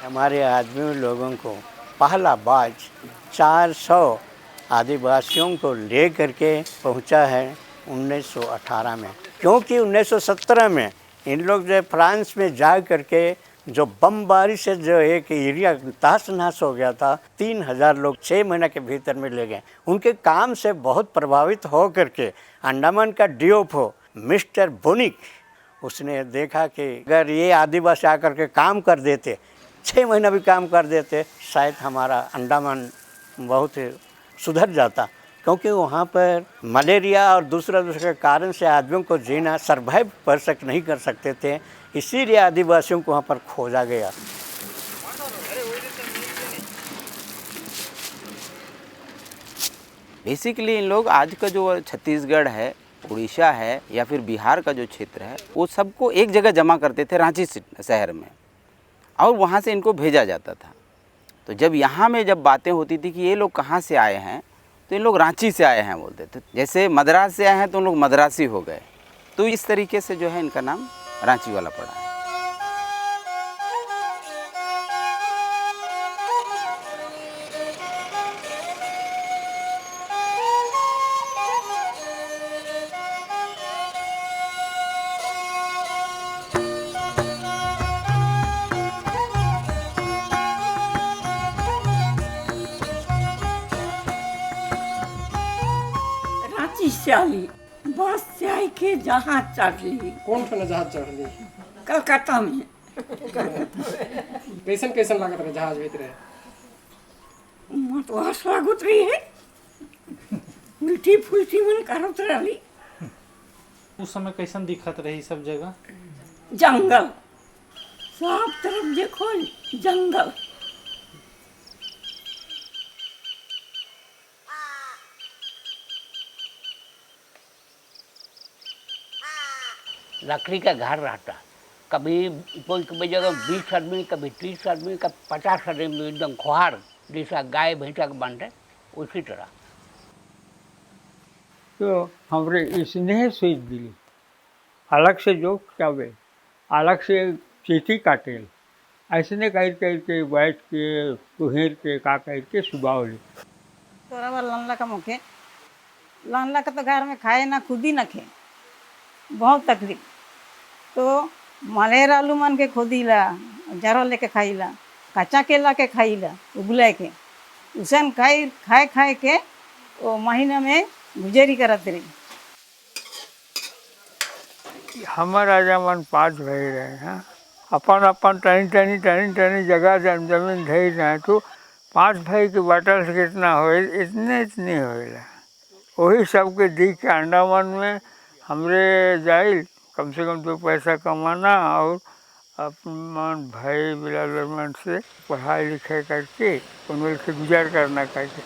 हमारे आदमी लोगों को पहला बैच 400 आदिवासियों को ले करके पहुंचा है 1918 में, क्योंकि 1917 में इन लोग जो फ्रांस में जा करके जो बमबारी से जो एक एरिया तहस नहस हो गया था, 3000 लोग 6 महीने के भीतर में ले गए। उनके काम से बहुत प्रभावित हो करके अंडमान का डीओपो मिस्टर बोनिक, उसने देखा कि अगर ये आदिवासी आकर के काम कर देते, 6 महीना भी काम कर देते, शायद हमारा अंडमान बहुत सुधर जाता, क्योंकि वहाँ पर मलेरिया और दूसरे कारण से आदमियों को जीना सर्वाइव नहीं कर सकते थे, इसीलिए आदिवासियों को वहाँ पर खोजा गया। बेसिकली इन लोग आज का जो छत्तीसगढ़ है, उड़ीसा है या फिर बिहार का जो क्षेत्र है, वो सबको एक जगह जमा करते थे रांची शहर में, और वहाँ से इनको भेजा जाता था। तो जब यहाँ में जब बातें होती थी कि ये लोग कहाँ से आए हैं, तो इन लोग रांची से आए हैं बोलते थे। जैसे मद्रास से आए हैं तो उन लोग मद्रासी हो गए। तो इस तरीके से जो है इनका नाम रांची वाला पड़ा है। चाली बस से आई के जहाज चढ़ ली। कौन सा जहाज चढ़ ली? कलकत्ता में। कैसन कैसन लागत रहे जहाज भीतर? मत वहाँ स्वागत रही है, उल्टी फुल्टी मन करत रही। उस समय कैसन दिखत रही सब जगह? जंगल, सब तरफ देखो जंगल। लकड़ी का घर रहता, कभी कोई जगह 20 आदमी, कभी 30 आदमी, कभी 50 आदमी, एकदम खुहार जैसा गाय भैंसा के बांधे उसी तरह। तो हमरे स्नेह सुई दिली अलग से जो चावे अलग से चीटी काटेल, ऐसने कह के बैठ के तुहेर के का कह के सुबह होली। तोरा बार लानला का मुखे लानला का तो घर में खाए ना, खुद ही न खे, बहुत तकलीफ। तो मलेर आलू मन के खोदीला, जरो लेके खाईला, कच्चा केला के खाईला उबले के, उसन खाए खाए के वो महीने में गुजरी करत रही। हमार राजा मन 5 भाई रहे हैं, अपन अपन टनी जगह जमीन धैर रहे, तो 5 भाई के बाटल से कितना हो, इतने होएला। वही सबके दी के अंडमान में हमरे जाइल कम से कम 2 पैसा कमाना और अपन भाई बिरादरमन से पढ़ाई लिखाई करके उन लोग से गुजार करना करके।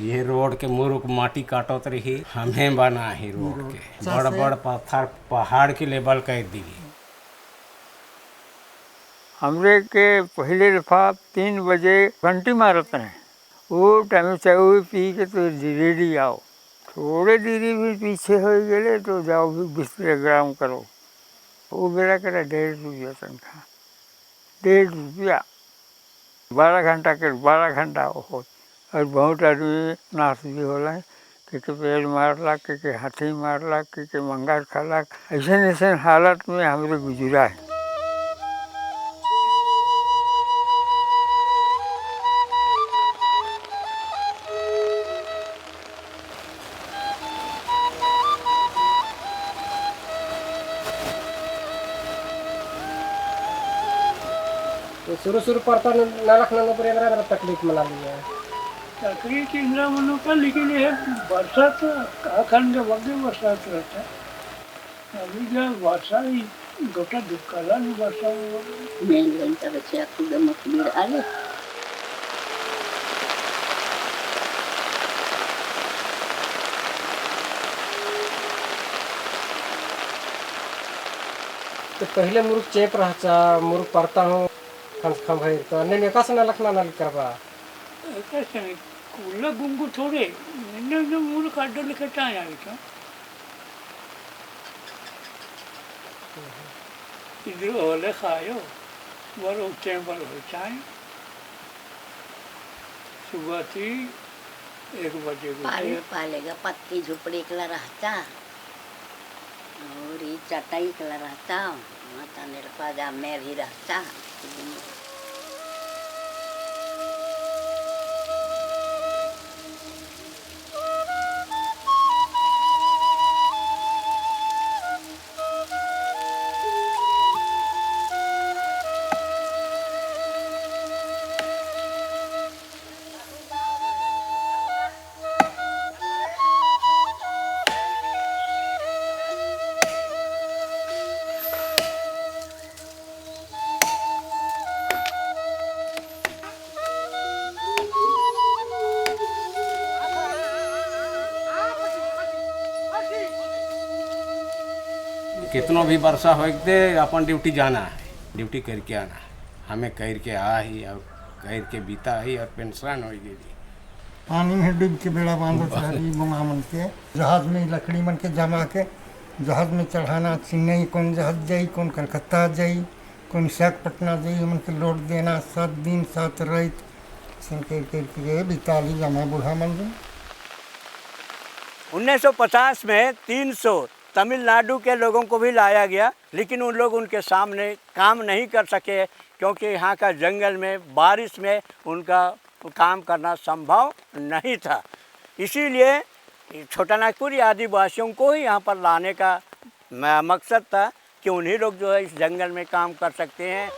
ये रोड के मुरुक माटी काटत रही, हमें बना ही रोड के बड़ बड़ पत्थर पहाड़ के लेवल कर दी। हमरे के पहले दफा 3 बजे घंटी मारते हैं, वो टाइम चाय पी के तो रेडी आओ, थोड़े देरी भी पीछे हो गए तो जाओ भी बिस्तर ग्राम करो। वो बेरा करा 1.5 रुपया तनखा, 1.5 रुपया 12 घंटा के 12 घंटा हो। और बहुत आदमी नाश भी होला, के पेड़ मारला, के हाथी मारला, के मंगा खाला, ऐसे हालत में हमरे गुजरा है। तो शुरू पड़ता न रखना पर तकलीफ मना लिया है। तकलीफ इंद्रा मनो का, लेकिन ये बरसात अखंड वक्त बरसात रहता है। अभी जब वर्षा गोटा दुकाला नहीं वर्षा मेन घंटा बच्चे आपको दमक बीर आले। तो पहले मुर्ग चेप रहा, मुर्ग पड़ता हूँ खम भाई, तो अन्य का से न लखना न करवा कैसे नहीं कुल्ला गुंगू थोड़े, मैंने जो मुर्ग काट लिखता है यार। इधर होले खायो बरो टेम्पर हो चाय सुबह थी 1 बजे को पालेगा पत्ती झुपड़ी कला रहता और ये चटाई कला रहता माता निरपा में भी रहता। कितनो भी वर्षा हो दे अपन ड्यूटी जाना है, ड्यूटी करके आना है। हमें करके आ ही और करके बीता ही और पेंशन हो गई। पानी में डूब के बेड़ा बांधो शहरी बुमा मन के जहाज में लकड़ी मन के जमा के जहाज में चढ़ाना। चेन्नई कौन जहाज जाई, कौन कलकत्ता जाई, कौन विशाखापट्टनम जाई, मन के लोड देना 7 दिन 7 रात सन के बिताली जमा बूढ़ा मन। 1950 में 300 तमिलनाडु के लोगों को भी लाया गया, लेकिन उन लोग उनके सामने काम नहीं कर सके क्योंकि यहाँ का जंगल में बारिश में उनका काम करना संभव नहीं था। इसीलिए छोटा नागपुर आदिवासियों को ही यहाँ पर लाने का मकसद था कि उन्हीं लोग जो है इस जंगल में काम कर सकते हैं।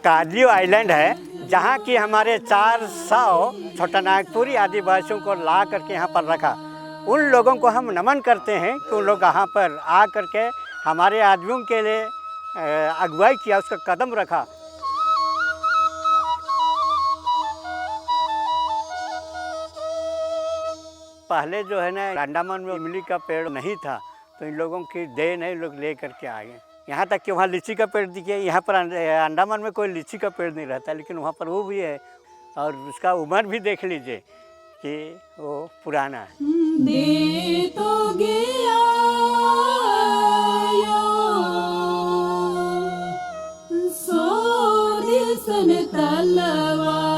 काजू आइलैंड है जहाँ की हमारे 400 छोटा नागपुरी आदिवासियों को ला करके यहाँ पर रखा। उन लोगों को हम नमन करते हैं कि उन लोग यहाँ पर आ करके हमारे आदमियों के लिए अगुवाई किया, उसका कदम रखा। पहले जो है ना अंडमान में इमली का पेड़ नहीं था, तो इन लोगों की देन है, लोग ले करके आ गए। यहाँ तक कि वहाँ लीची का पेड़ दिखे, यहाँ पर अंडमान में कोई लीची का पेड़ नहीं रहता, लेकिन वहाँ पर वो भी है और उसका उम्र भी देख लीजिए कि वो पुराना है। दे तो गया सोने तलवार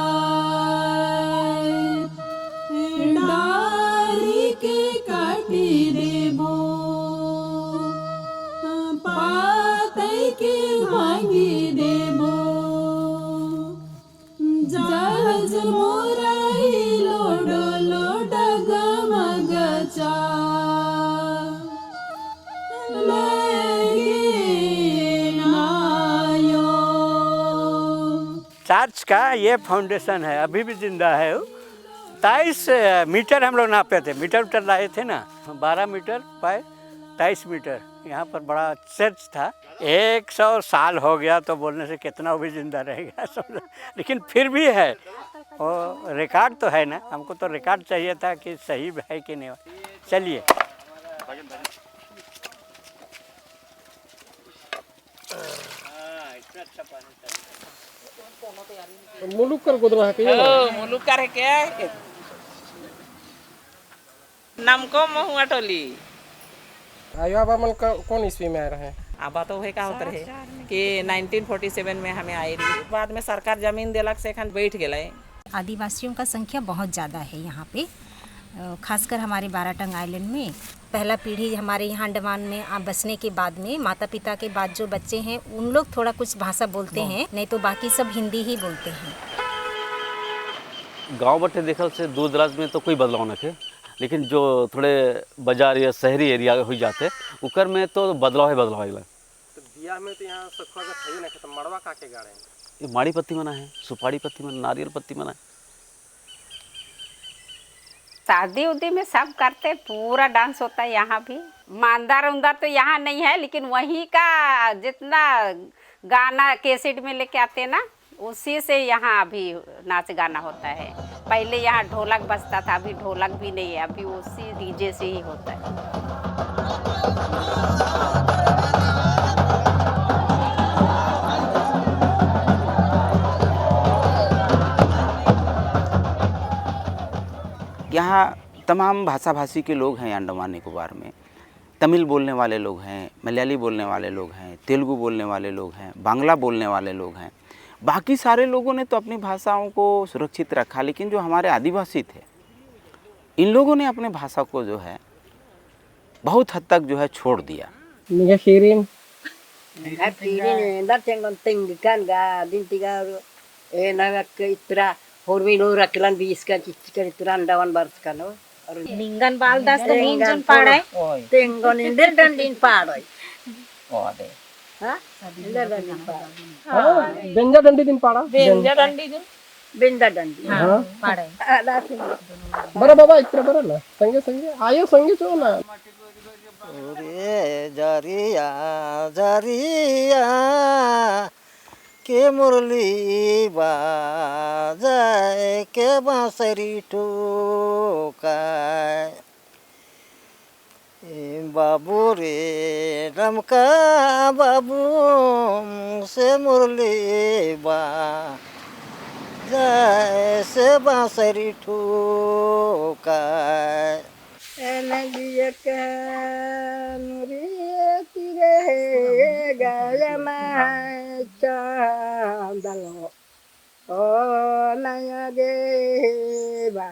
डारी के काटी देबो पातई के भांगी देबो जहाज मोराई लोडो लोडा गमगचा चर्च का ये फाउंडेशन है, अभी भी जिंदा है। 23 मीटर हम लोग नापे थे, मीटर उटर लाए थे ना, 12 मीटर बाय 23 मीटर। यहाँ पर बड़ा चर्च था। 100 साल हो गया तो बोलने से कितना वो भी जिंदा रहेगा समझो, लेकिन फिर भी है वो रिकॉर्ड तो है ना। हमको तो रिकॉर्ड चाहिए था कि सही है कि नहीं। चलिए मुलुक कर गुदरा है क्या? मुलुक कर है क्या? नाम को महुआ टोली। आयो आबा मन कौन ईस्वी में आए रहे? आबा तो है का होता रहे कि 1947 में हमें आई रही, बाद में सरकार जमीन दिलक से एखन बैठ गए। आदिवासियों का संख्या बहुत ज़्यादा है यहाँ पे, खासकर हमारे बाराटंग आइलैंड में। पहला पीढ़ी हमारे यहाँ अंडमान में बसने के बाद में माता पिता के बाद जो बच्चे हैं उन लोग थोड़ा कुछ भाषा बोलते हैं, नहीं तो बाकी सब हिंदी ही बोलते हैं। गांव बटे देखल से दूर दराज में तो कोई बदलाव न थे, लेकिन जो थोड़े बाजार या शहरी एरिया हो जाते उकर में तो बदलाव है। तो बिया में तो यहाँ सखुआ का थई न खत्म मड़वा का के गाड़े ये माड़ी पत्ती मना है, सुपारी पत्ती मना, नारियल पत्ती मना है। शादी उदी में सब करते, पूरा डांस होता है यहाँ भी। मांदार उंदार तो यहाँ नहीं है, लेकिन वहीं का जितना गाना कैसेट में लेके आते हैं ना, उसी से यहाँ अभी नाच गाना होता है। पहले यहाँ ढोलक बजता था, अभी ढोलक भी नहीं है, अभी उसी डीजे से ही होता है। यहाँ तमाम भाषा भाषी के लोग हैं। अंडमान निकोबार में तमिल बोलने वाले लोग हैं, मलयाली बोलने वाले लोग हैं, तेलुगु बोलने वाले लोग हैं, बांग्ला बोलने वाले लोग हैं। बाकी सारे लोगों ने तो अपनी भाषाओं को सुरक्षित रखा, लेकिन जो हमारे आदिवासी थे, इन लोगों ने अपने भाषा को जो है बहुत हद तक जो है छोड़ दिया। Shirin. Pirin dar cenggon tinggikan ga dintiga naga ke itra hormino rakilan biskan cikan ituran dawan barskan o लिंगन बाल दास तो नींद जन पाड़े tenggon indir dan din padoy ओदे ha indir dan din padoy हाँ बेंजा डंडी दिन पाड़ा बेंजा डंडी दिन benda dan din हाँ पाड़े ada sing बरा बाबा इतना बरा ना संगे संगे आयो संगे चो ना रे जरिया जरिया के मुरली बाजाए के बांसुरी ठोकाए बाबू रे रमका बाबू से मुरली बाजाए से बांसुरी ठोकाए nadiya kan tire gaya ma chandalo o naya ge ba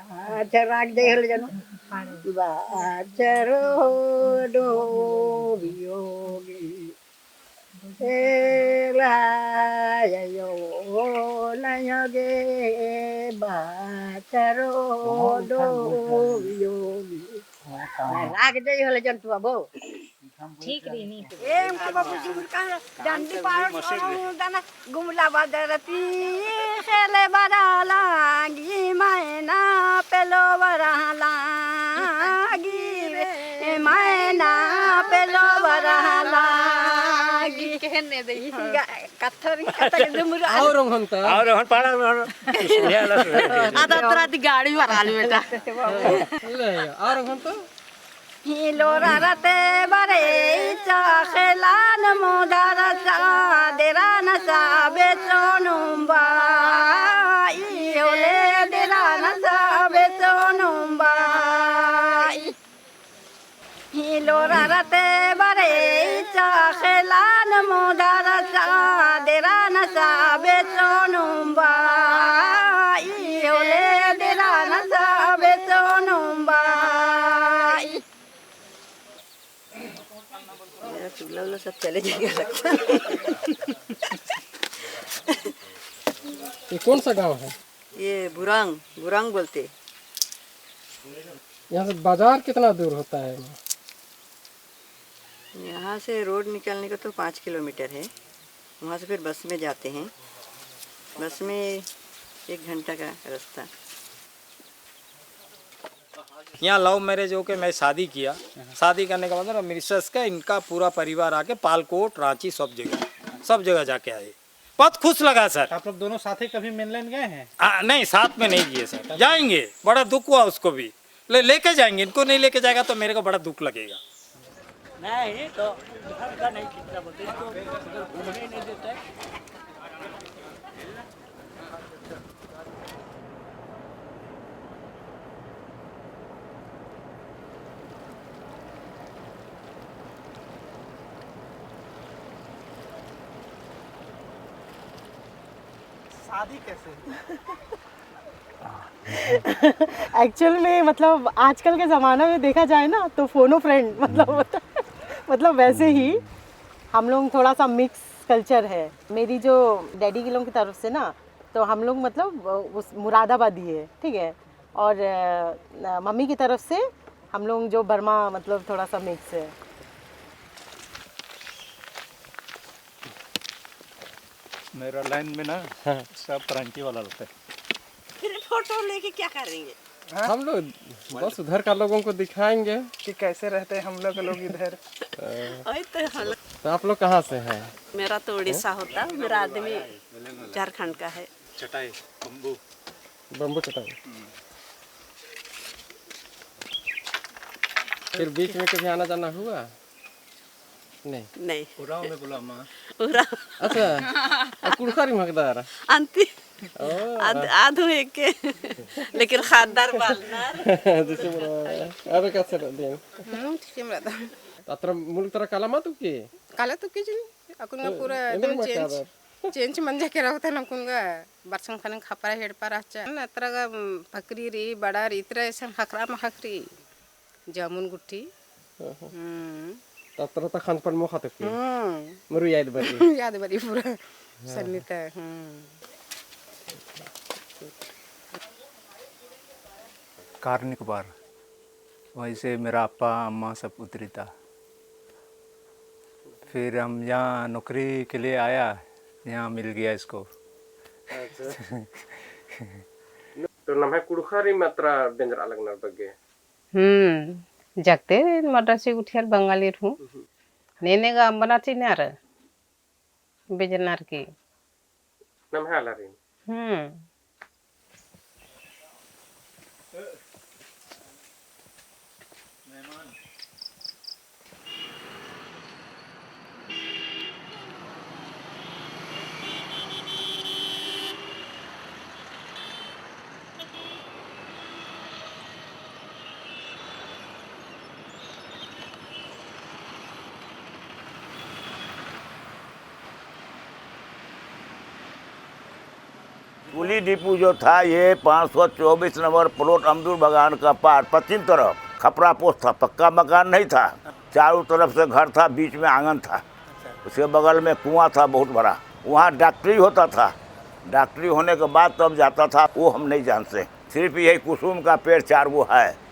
charak de hel jano ba charo do yogi la yo naya ge ba charo do yogi राग दे हले जन तू अबो ठीक रही नहीं एम को बाबू सुर का डंडी पार दाना गुमला बादरती खेले बराला गी मैना पेलो बराला गी मैना पेलो बराला गी कहने दे कथरी कथरी दुमर और हंता और हन पाड़ा आधा तरह दी गाड़ी भराल बेटा ले और हंता हिलो रते बरे चाखलान मोदार सा देरा नसा बेचोनुम्बा इयोले देरा नसा बेचोनुम्बा हिलो रते बरे चाखलान मोदार सा देरा नसा बेचोनुम्बा इयोले देरा नसा बेचोनुम्बा चूल्हा वाला सब चले जाएगा लगता ये कौन सा गांव है? ये बुरांग बुरांग बोलते। यहाँ से बाजार कितना दूर होता है? यहाँ से रोड निकलने का तो 5 किलोमीटर है। वहाँ से फिर बस में जाते हैं। बस में 1 घंटा का रास्ता। यहाँ लव मैरिज होके मैं शादी किया। शादी करने का मतलब मिसेस का इनका पूरा परिवार आके पालकोट रांची सब जगह जाके आए। बहुत खुश लगा सर। आप लोग दोनों साथ ही कभी मिलने गए हैं? नहीं साथ में नहीं किए सर। जाएंगे, बड़ा दुख हुआ उसको भी लेके जाएंगे। इनको नहीं लेके जाएगा तो मेरे को बड़ा दुख लगेगा। नहीं तो घर का नहीं कितना बोलते इसको घूमने नहीं देता है। शादी कैसे? एक्चुअल में मतलब आजकल के ज़माना में देखा जाए ना तो फोनो फ्रेंड मतलब वैसे ही हम लोग थोड़ा सा मिक्स कल्चर है। मेरी जो डैडी के लोगों की तरफ से ना तो हम लोग मतलब उस मुरादाबादी है, ठीक है, और मम्मी की तरफ से हम लोग जो बर्मा मतलब थोड़ा सा मिक्स है। मेरा लाइन में ना सब क्रांति वाला रहता है। फिर फोटो लेके क्या करेंगे? हम लोग बस उधर का लोगों को दिखाएंगे कि कैसे रहते हैं हम लोग इधर। तो आप लोग कहाँ से हैं? मेरा तो उड़ीसा होता है, मेरा आदमी झारखंड का है। चटाई बम्बू बम्बू चटाई। फिर बीच में कभी आना जाना हुआ? नहीं। उराव में बोला माँ। अच्छा कुड़खारी मकदार अंति आधो एक के लेकिन खाददार बालनार जैसे बोला अरे कैसे दिन सिमरत अत्र मुल्क तरह काला मा तुके काला तो किसी अकुन पूरा एकदम चेंज मंजा के रहता ना कुन का बरसंग खाने खपरा हेड पर आचा ना तरह का फकरी री बड़ा री तरह ऐसा हकरा में हकरी जामुन गुट्टी अत्र तक खान पर मुखा तक मरु याद बरी पूरा सन्नीता कार्निक बार वहीं से मेरा अप्पा अम्मा सब उतरी था। फिर हम यहाँ नौकरी के लिए आया, यहाँ मिल गया इसको। तो नम्हे कुड़खारी मात्रा बेंजर अलग नर बगे जगते मद्रासी उठियार बंगाली हूँ नेने का बनाती नार बेजनार की नम्हे अलग कुली डिपू जो था ये 524 नंबर प्लॉट अमदुर बागान का पार पश्चिम तरफ खपरा पोस्ट था। पक्का मकान नहीं था, चारों तरफ से घर था, बीच में आंगन था, उसके बगल में कुआं था बहुत बड़ा। वहाँ डॉक्टरी होता था, डॉक्टरी होने के बाद तब जाता था वो हम नहीं जानते। सिर्फ यही कुसुम का पेड़ 4 गो है।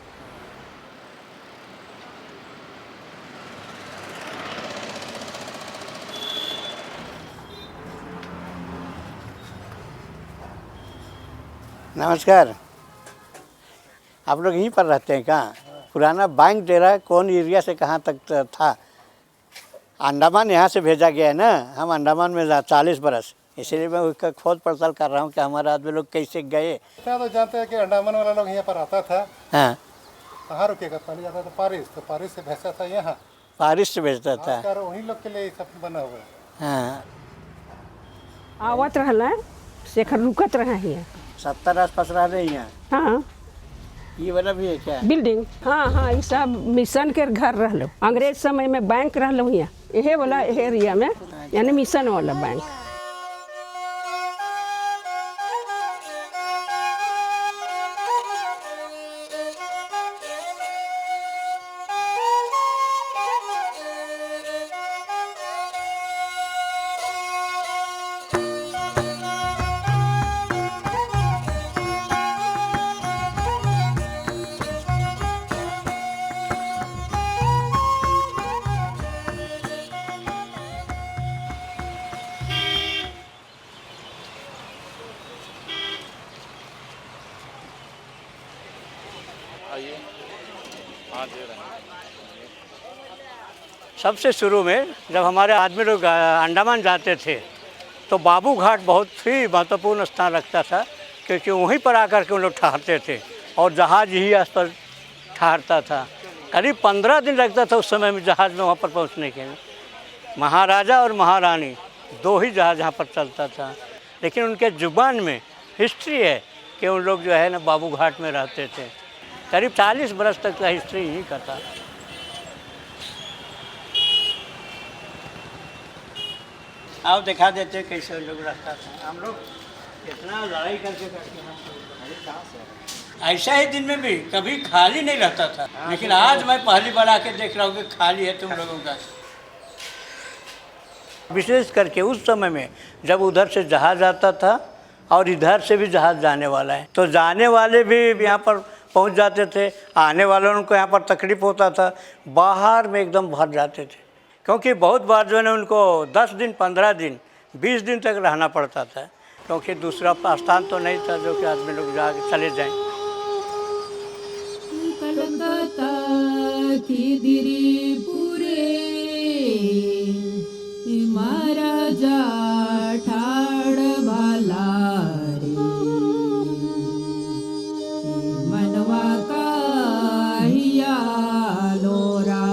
नमस्कार, आप लोग यहीं पर रहते हैं कहाँ? पुराना बैंक तेरा कौन एरिया से कहाँ तक था? अंडमान यहाँ से भेजा गया है ना, हम अंडमान में 40 बरस, इसलिए मैं उसका खोज पड़ताल कर रहा हूँ कि हमारे आदमी लोग कैसे गए। तो जानते हैं कि अंडमान वाला लोग यहाँ पर आता था। हाँ, कहाँ रुकेगा? पहले जाता था पारिस, तो पारिस से भेजता था यहाँ, पारिस से भेजता था। वही लोग के लिए सब बना हुआ है। हाँ, आवत रहला शेखर रुकत रहा है 70 आसपास रह रहे हैं। हाँ, ये वाला भी है क्या? बिल्डिंग हाँ ये सब मिशन के घर रहलो। अंग्रेज समय में बैंक रहलो यहाँ, यही वाला एरिया में, यानी मिशन वाला बैंक। सबसे शुरू में जब हमारे आदमी लोग अंडमान जाते थे तो बाबू घाट बहुत ही महत्वपूर्ण स्थान रखता था, क्योंकि वहीं पर आकर के उन लोग ठहरते थे और जहाज़ ही आस पर ठहरता था। करीब 15 दिन लगता था उस समय में जहाज़ में वहाँ पर पहुँचने के लिए। महाराजा और महारानी 2 ही जहाज़ यहाँ पर चलता था, लेकिन उनके ज़ुबान में हिस्ट्री है कि उन लोग जो है ना बाबू घाट में रहते थे। करीब 40 बरस तक का हिस्ट्री यहीं का था। आप दिखा देते कैसे लोग रहता था। हम लोग इतना लड़ाई करके ऐसा ही दिन में भी कभी खाली नहीं रहता था, लेकिन आज मैं पहली बार आके देख रहा हूँ कि खाली है तुम लोगों का। विशेष करके उस समय में जब उधर से जहाज़ आता था और इधर से भी जहाज़ जाने वाला है, तो जाने वाले भी यहाँ पर पहुँच जाते थे, आने वालों को यहाँ पर तकलीफ़ होता था, बाहर में एकदम भर जाते थे। क्योंकि बहुत बार जो है ना उनको 10 दिन 15 दिन 20 दिन तक रहना पड़ता था, क्योंकि दूसरा स्थान तो नहीं था जो कि आदमी लोग जा चले जाएं। पोथी दिरी पुरे महाराजा ठाड़ भाला रे मनवा का हिया लोरा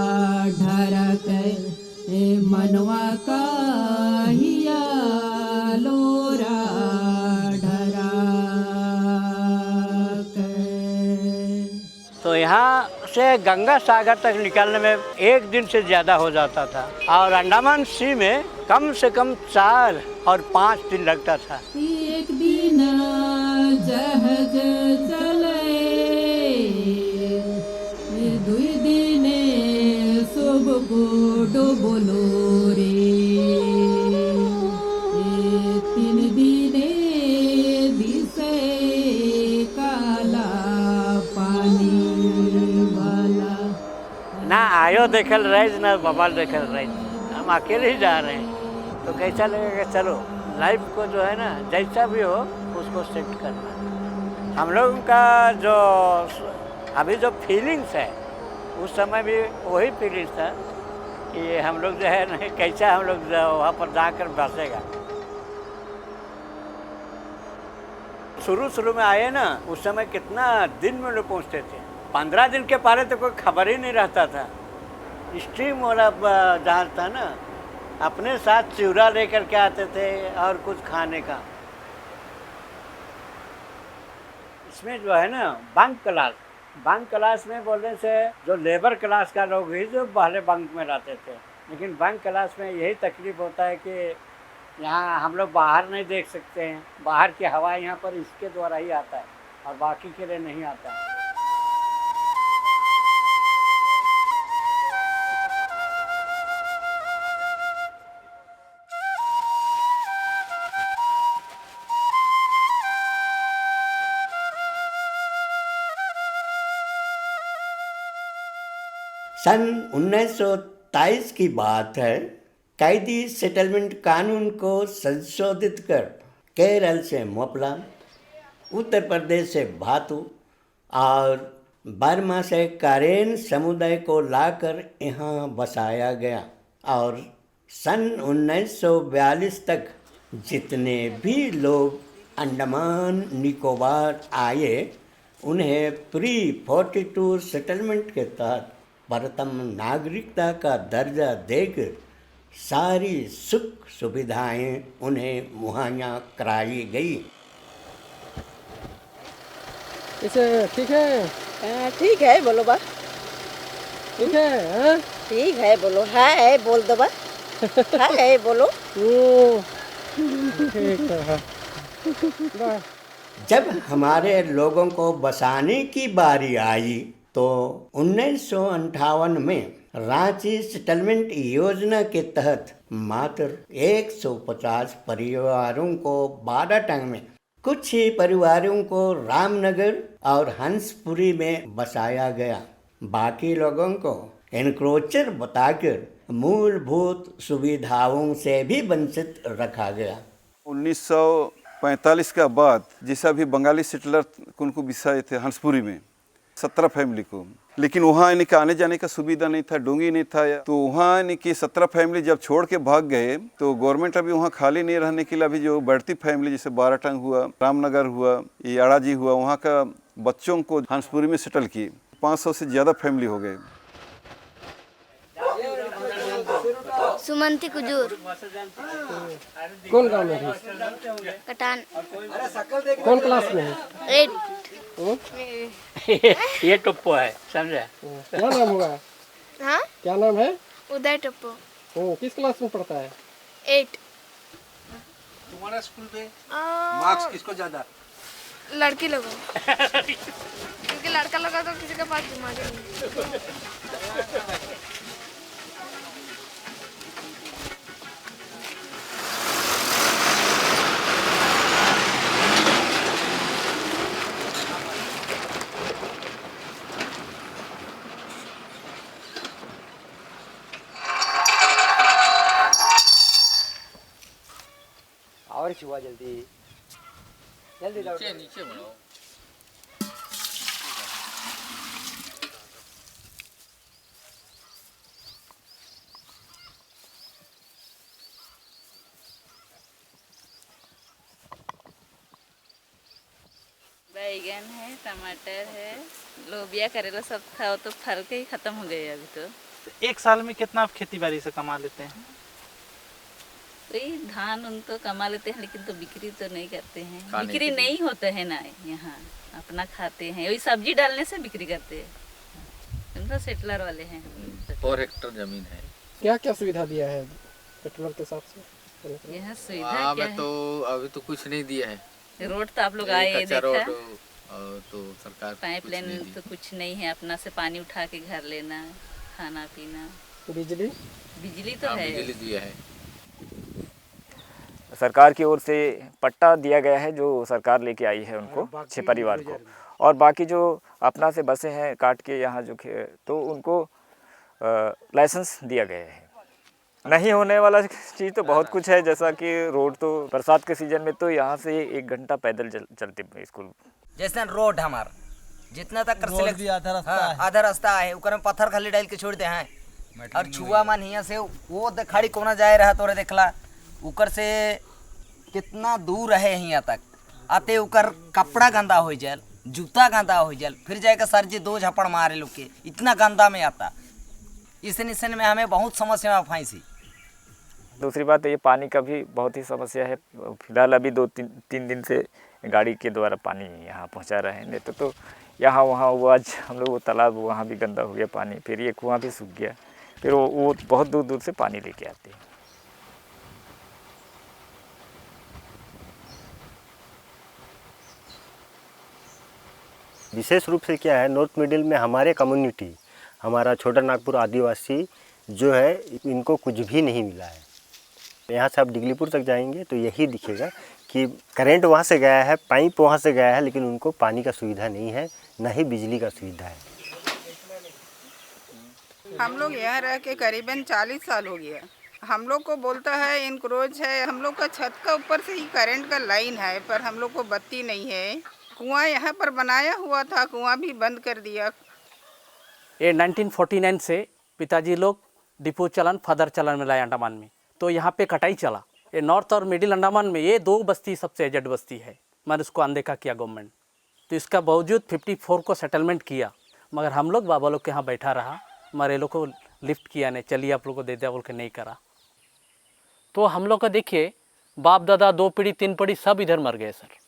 ढरक मनवा का हिया लोरा तो यहाँ से गंगा सागर तक निकलने में 1 दिन से ज़्यादा हो जाता था और अंडमान सी में कम से कम 4 और 5 दिन लगता था। एक दिन जहाज चले 2 दिन सब को डोबलो रे 3 दिन दिसे काला पानी वाला। ना आयो देखल रहे ना बवाल देखल रहे, हम अकेले ही जा रहे हैं तो कैसा लगेगा। चलो लाइफ को जो है ना जैसा भी हो उसको सेट करना। हम लोगों का जो अभी जो फीलिंग्स है उस समय भी वही फीलिंग्स था कि हम लोग जो है ना कैसा हम लोग वहाँ पर जाकर बसेगा। शुरू में आए ना उस समय कितना दिन में लोग पहुँचते थे। 15 दिन के पहले तो कोई खबर ही नहीं रहता था। स्ट्रीम वाला जहाज था ना, अपने साथ चिवड़ा लेकर के आते थे और कुछ खाने का। इसमें जो है ना बंक क्लास में बोलने से जो लेबर क्लास का लोग ही जो पहले बंक में रहते थे, लेकिन बंक क्लास में यही तकलीफ होता है कि यहाँ हम लोग बाहर नहीं देख सकते हैं। बाहर की हवा यहाँ पर इसके द्वारा ही आता है और बाकी के लिए नहीं आता है। सन 1923 की बात है। कैदी सेटलमेंट कानून को संशोधित कर केरल से मोपला, उत्तर प्रदेश से भातु और बर्मा से कारेन समुदाय को लाकर यहाँ बसाया गया और सन 1942 तक जितने भी लोग अंडमान निकोबार आए उन्हें प्री 42 सेटलमेंट के तहत प्रथम नागरिकता का दर्जा देकर सारी सुख सुविधाएं उन्हें मुहैया कराई गई। इसे ठीक है? ठीक है बोलो बा। ठीक है? हाँ? ठीक है बोलो। है बोल दो बा। है बोलो। ठीक है। जब हमारे लोगों को बसाने की बारी आई तो 1958 में रांची सेटलमेंट योजना के तहत मात्र 150 परिवारों को बाराटंग में, कुछ ही परिवारों को रामनगर और हंसपुरी में बसाया गया। बाकी लोगों को एनक्रोचर बताकर मूलभूत सुविधाओं से भी वंचित रखा गया। 1945 का बाद जैसा भी बंगाली सेटलर उनको बसाए थे हंसपुरी में 17 फैमिली को, लेकिन वहाँ इनके आने जाने का सुविधा नहीं था, डोंगी नहीं था। तो वहाँ इनकी 17 फैमिली जब छोड़ के भाग गए तो गवर्नमेंट अभी वहाँ खाली नहीं रहने के लिए अभी जो बढ़ती फैमिली जैसे बाराटंग हुआ, रामनगर हुआ, ये अड़ाजी हुआ, वहाँ का बच्चों को हंसपुरी में सेटल किए। 500 से ज़्यादा फैमिली हो गए। सुमंती कुजूर। कौन गांव में है? कटान। कौन क्लास में है? 8। ये टप्पो है, समझा? क्या नाम होगा? हाँ? क्या नाम है? उदय टप्पो। किस क्लास में पढ़ता है? 8। तुम्हारा स्कूल में मार्क्स किसको ज्यादा? लड़की लोगों क्योंकि लड़का लोग तो किसी के पास दिमाग नहीं। और छुआ जल्दी जल्दी नीचे बढ़ो। बैगन है, टमाटर है, लोबिया करेला सब था, वो तो फल के ही खत्म हो गए अभी तो। एक साल में कितना आप खेती बाड़ी से कमा लेते हैं? वही धान उन तो कमा लेते हैं, लेकिन तो बिक्री तो नहीं करते हैं, खाने बिक्री के लिए। नहीं होता है ना यहाँ, अपना खाते हैं, वही सब्जी डालने से बिक्री करते हैं, हम तो सेटलर वाले हैं। 4 हेक्टेयर जमीन है। क्या क्या सुविधा दिया है सेटलर के हिसाब से? यह सुविधा वहाँ क्या में तो अभी तो कुछ नहीं दिया है। है? रोड तो आप लोग आए कच्चा देखा, रोड और तो सरकार पाइपलाइन तो कुछ नहीं है, अपना से पानी उठा के घर लेना, खाना पीना। बिजली? बिजली तो है, बिजली दिया है। सरकार की ओर से पट्टा दिया गया है जो सरकार लेके आई है उनको 6 परिवार को, और बाकी जो अपना से बसे हैं काट के यहाँ जो तो उनको लाइसेंस दिया गया है। नहीं होने वाला चीज़ तो बहुत कुछ है, जैसा कि रोड तो बरसात के सीजन में तो यहाँ से 1 घंटा पैदल चलते स्कूल। जैसे रोड हमार जितना तक रोड भी आधा रास्ता है। आधा रास्ता है, ऊपर में पत्थर खाली डाल के छोड़ दे हैं, और छुआ मन हिया से वो खाड़ी कोना जाए रहा तोरे देखला ऊपर से कितना दूर है हिया तक आते, ऊपर कपड़ा गंदा हो जाए, जूता गंदा हो जाए, फिर जाएगा सर जी 2 झपड़ मारे लोग के, इतना गंदा में आता। इस निशन में हमें बहुत समस्या फंसी। दूसरी बात ये पानी का भी बहुत ही समस्या है। फिलहाल अभी 2-3 दिन से गाड़ी के द्वारा पानी यहाँ पहुँचा रहे हैं, नहीं तो यहाँ वहाँ वो आज हम लोग वो तालाब वहाँ भी गंदा हो गया पानी, फिर ये कुआँ भी सूख गया, फिर वो बहुत दूर दूर से पानी लेके आते हैं। विशेष रूप से क्या है, नॉर्थ मिडिल में हमारे कम्युनिटी, हमारा छोटा नागपुर आदिवासी जो है, इनको कुछ भी नहीं मिला है। यहाँ से आप डिगलीपुर तक जाएंगे तो यही दिखेगा कि करंट वहाँ से गया है, पाइप वहाँ से गया है, लेकिन उनको पानी का सुविधा नहीं है, न ही बिजली का सुविधा है। हम लोग यहाँ रह के करीबन 40 साल हो गया। हम लोग को बोलता है इनक्रोच है, हम लोग का छत का ऊपर से ही करंट का लाइन है, पर हम लोग को बत्ती नहीं है। कुआं यहाँ पर बनाया हुआ था, कुआं भी बंद कर दिया। ये 1949 से पिताजी लोग डिपो चलन फादर चलन में लाए अंडमान में, तो यहाँ पे कटाई चला। ये नॉर्थ और मिडिल अंडमान में ये 2 बस्ती सबसे एजेड बस्ती है, मैंने उसको अनदेखा किया गवर्नमेंट। तो इसका बावजूद 54 को सेटलमेंट किया, मगर हम लोग बाबा लोग के यहाँ बैठा रहा, मरे लोग को लिफ्ट किया नहीं, चलिए आप लोग को दे दिया बोल के नहीं करा। तो हम लोग का देखिए बाप दादा 2 पीढ़ी 3 पीढ़ी सब इधर मर गए सर।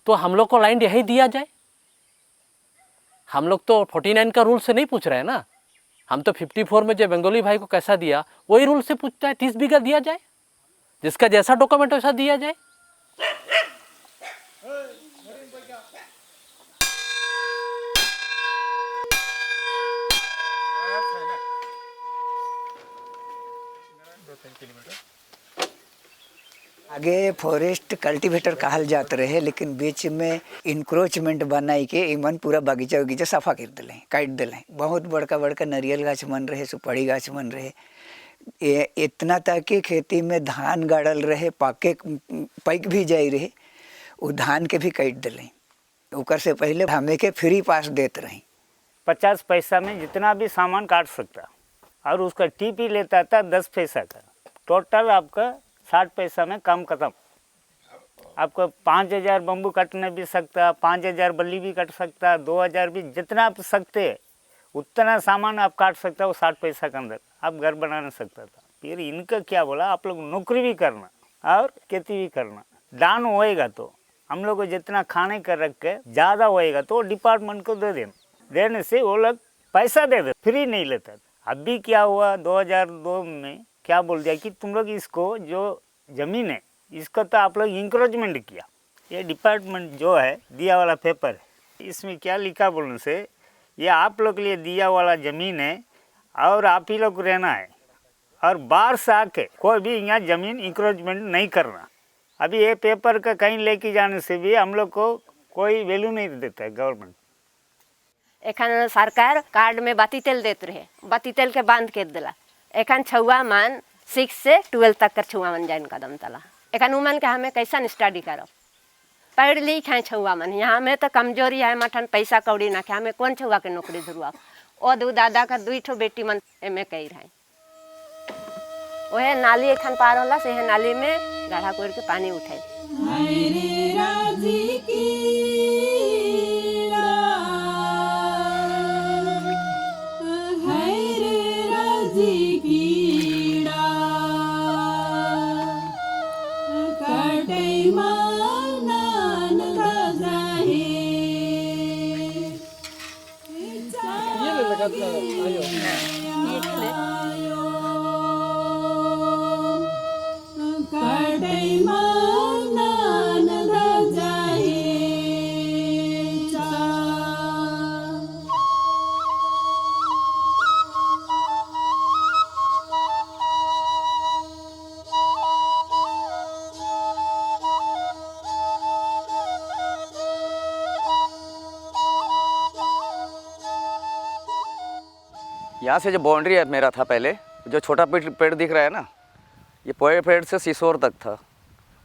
तो हम लोग को लाइन यही दिया जाए। हम लोग तो 49 का रूल से नहीं पूछ रहे हैं ना, हम तो 54 में जो बंगाली भाई को कैसा दिया वही रूल से पूछता है, 30 बीघा दिया जाए, जिसका जैसा डॉक्यूमेंट वैसा दिया जाए। आगे फॉरेस्ट कल्टीवेटर कहल जात रहे, लेकिन बीच में इंक्रोचमेंट बनाई के इमन पूरा बगीचा उगीचा सफा कर दिले, काट दिले। बहुत बड़का बड़का नारियल गाछ मन रहे, सुपारी गाछ मन रहे, इतना तक कि खेती में धान गाड़ल रहे, पैक भी जाई रहे, वो धान के भी काट दिले। ओकर से पहले हमें के फ्री पास देते रहे। 50 पैसा में जितना भी सामान काट सकता, और उसका टीपी लेता था 10 पैसा का, टोटल आपका 60 पैसा में काम खत्म। आपको 5000 बम्बू कटने भी सकता, 5000 बल्ली भी कट सकता, 2000 भी, जितना आप सकते उतना सामान आप काट सकता, वो 60 पैसा के अंदर आप घर बना नहीं सकता था। फिर इनका क्या बोला, आप लोग नौकरी भी करना और खेती भी करना, दान होएगा तो हम लोग को जितना खाने का रख के ज़्यादा होएगा तो डिपार्टमेंट को दे देना, देने से वो लोग पैसा दे दे, फ्री नहीं लेता। अभी क्या हुआ 2002 में क्या बोल दिया कि तुम लोग इसको जो ज़मीन है इसको तो आप लोग इंक्रोचमेंट किया। ये डिपार्टमेंट जो है दिया वाला पेपर है, इसमें क्या लिखा बोलने से ये आप लोग के लिए दिया वाला ज़मीन है और आप ही लोग रहना है, और बाहर से आके कोई भी यहाँ ज़मीन इंक्रोचमेंट नहीं करना। अभी ये पेपर का कहीं लेके जाने से भी हम लोग को कोई वैल्यू नहीं देता है गवर्नमेंट। एखन सरकार कार्ड में बाती तेल देते रहे, बाती तेल के बांध के दिला। एखन छुआ मन 6 से 12 तक कर छुआ मन जाइन कदम तला। एखन उमन के हमें कैसा स्टडी करब, पढ़ लिख है छुआ मन, यहाँ में तो कमजोरी है, मठन पैसा कौड़ी ना के हमें कौन छुआ के नौकरी धुरुआ। ओ दू दादा का 2 ठो बेटी मन एम कही रहे, वह नाली एखन पार होला से नाली में गढ़ा कोड़ के पानी उठाई। कड़ई मानन जाए चा यहाँ से जो बाउंड्री है मेरा था पहले, जो छोटा पेड़ दिख रहा है ना, ये पोए पेड़ से सिसोर तक था।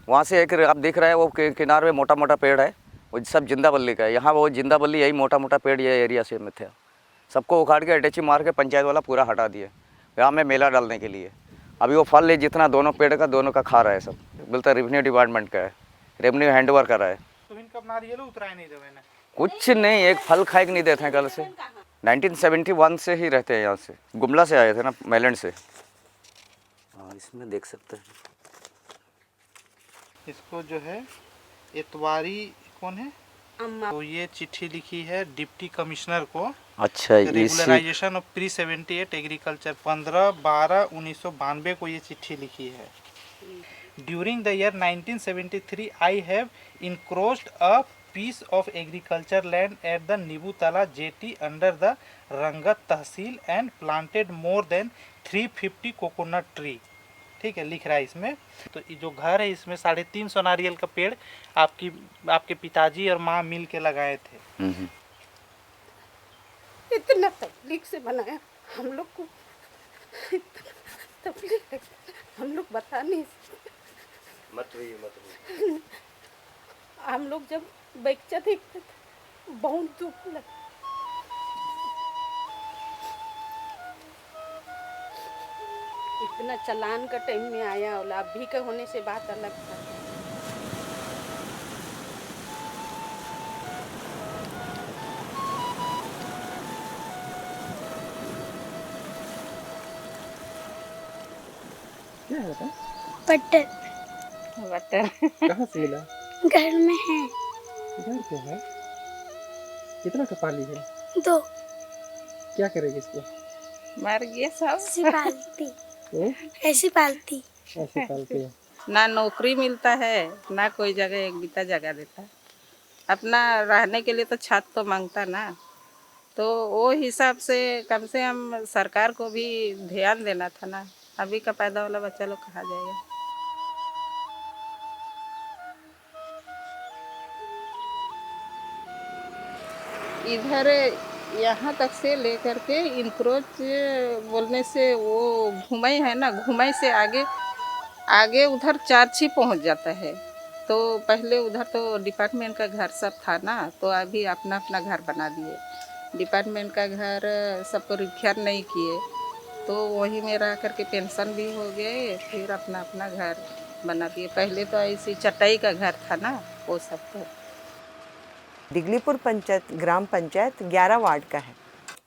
वहाँ से एक आप दिख रहा है वो किनारे में मोटा मोटा पेड़ है, वो सब जिंदा बल्ली का है। यहाँ वो जिंदा बल्ली यही मोटा मोटा पेड़ ये एरिया से में था। सबको उखाड़ के अटैची मार के पंचायत वाला पूरा हटा दिए यहाँ में मेला डालने के लिए। अभी वो फल ले जितना दोनों पेड़ का दोनों का खा रहा है सब, बोलता रेवेन्यू डिपार्टमेंट का है, रेवेन्यू हैंड ओवर कर रहा है। तो इनका नारियल उतराए नहीं देवे ना, कुछ नहीं, एक फल खाए नहीं देते हैं कल से। 1971 से ही रहते हैं यहाँ से, गुमला से आए थे ना, मैलैंड से। हाँ, इसमें देख सकते हैं। इसको जो है इतवारी कौन है, तो ये चिट्ठी लिखी है डिप्टी कमिश्नर को। अच्छा, रेगुलराइजेशन ऑफ प्री 78 एग्रीकल्चर 15/12/1992 को ये चिट्ठी लिखी है। During the year 1973 I have encroached a piece of agriculture land at the Nibutala jetty under the Rangat tehsil and planted more than 350 coconut tree। ठीक है, लिख रहा है इसमें। तो ये जो घर है इसमें 350 नारियल का पेड़ आपके पिताजी और माँ मिल के लगाए थे। इतना तकलीफ से बनाया हम लोग को, तकलीफ हम लोग बता नहीं सकते। मत हम लोग जब बच्चा देखते थे बहुत दुख लगता। इतना चलान का टाइम में आया और अभी का होने से बात अलग था। क्या है बेटा? बटर कहाँ से मिला? घर में है। घर पे है? कितना का पाली है? 2। क्या करेगी इसको? मर गया सब। ऐसी पालती ऐसी पालती ना नौकरी मिलता है ना कोई जगह, एक बीता जगह देता। अपना रहने के लिए तो छत तो मांगता ना, तो वो हिसाब से कम से कम सरकार को भी ध्यान देना था ना। अभी का पैदा वाला बच्चा लोग कहाँ जाएगा। इधर यहाँ तक से लेकर के इनक्रोच बोलने से वो घुमाई है ना, घुमाई से आगे उधर 4 पहुँच जाता है। तो पहले उधर तो डिपार्टमेंट का घर सब था ना, तो अभी अपना अपना घर बना दिए। डिपार्टमेंट का घर सबको रिक्शा नहीं किए, तो वही में रह करके पेंशन भी हो गए, फिर अपना अपना घर बना दिए। पहले तो ऐसी चटाई का घर था ना, वो सब तो। डिगलीपुर पंचायत ग्राम पंचायत 11 वार्ड का है।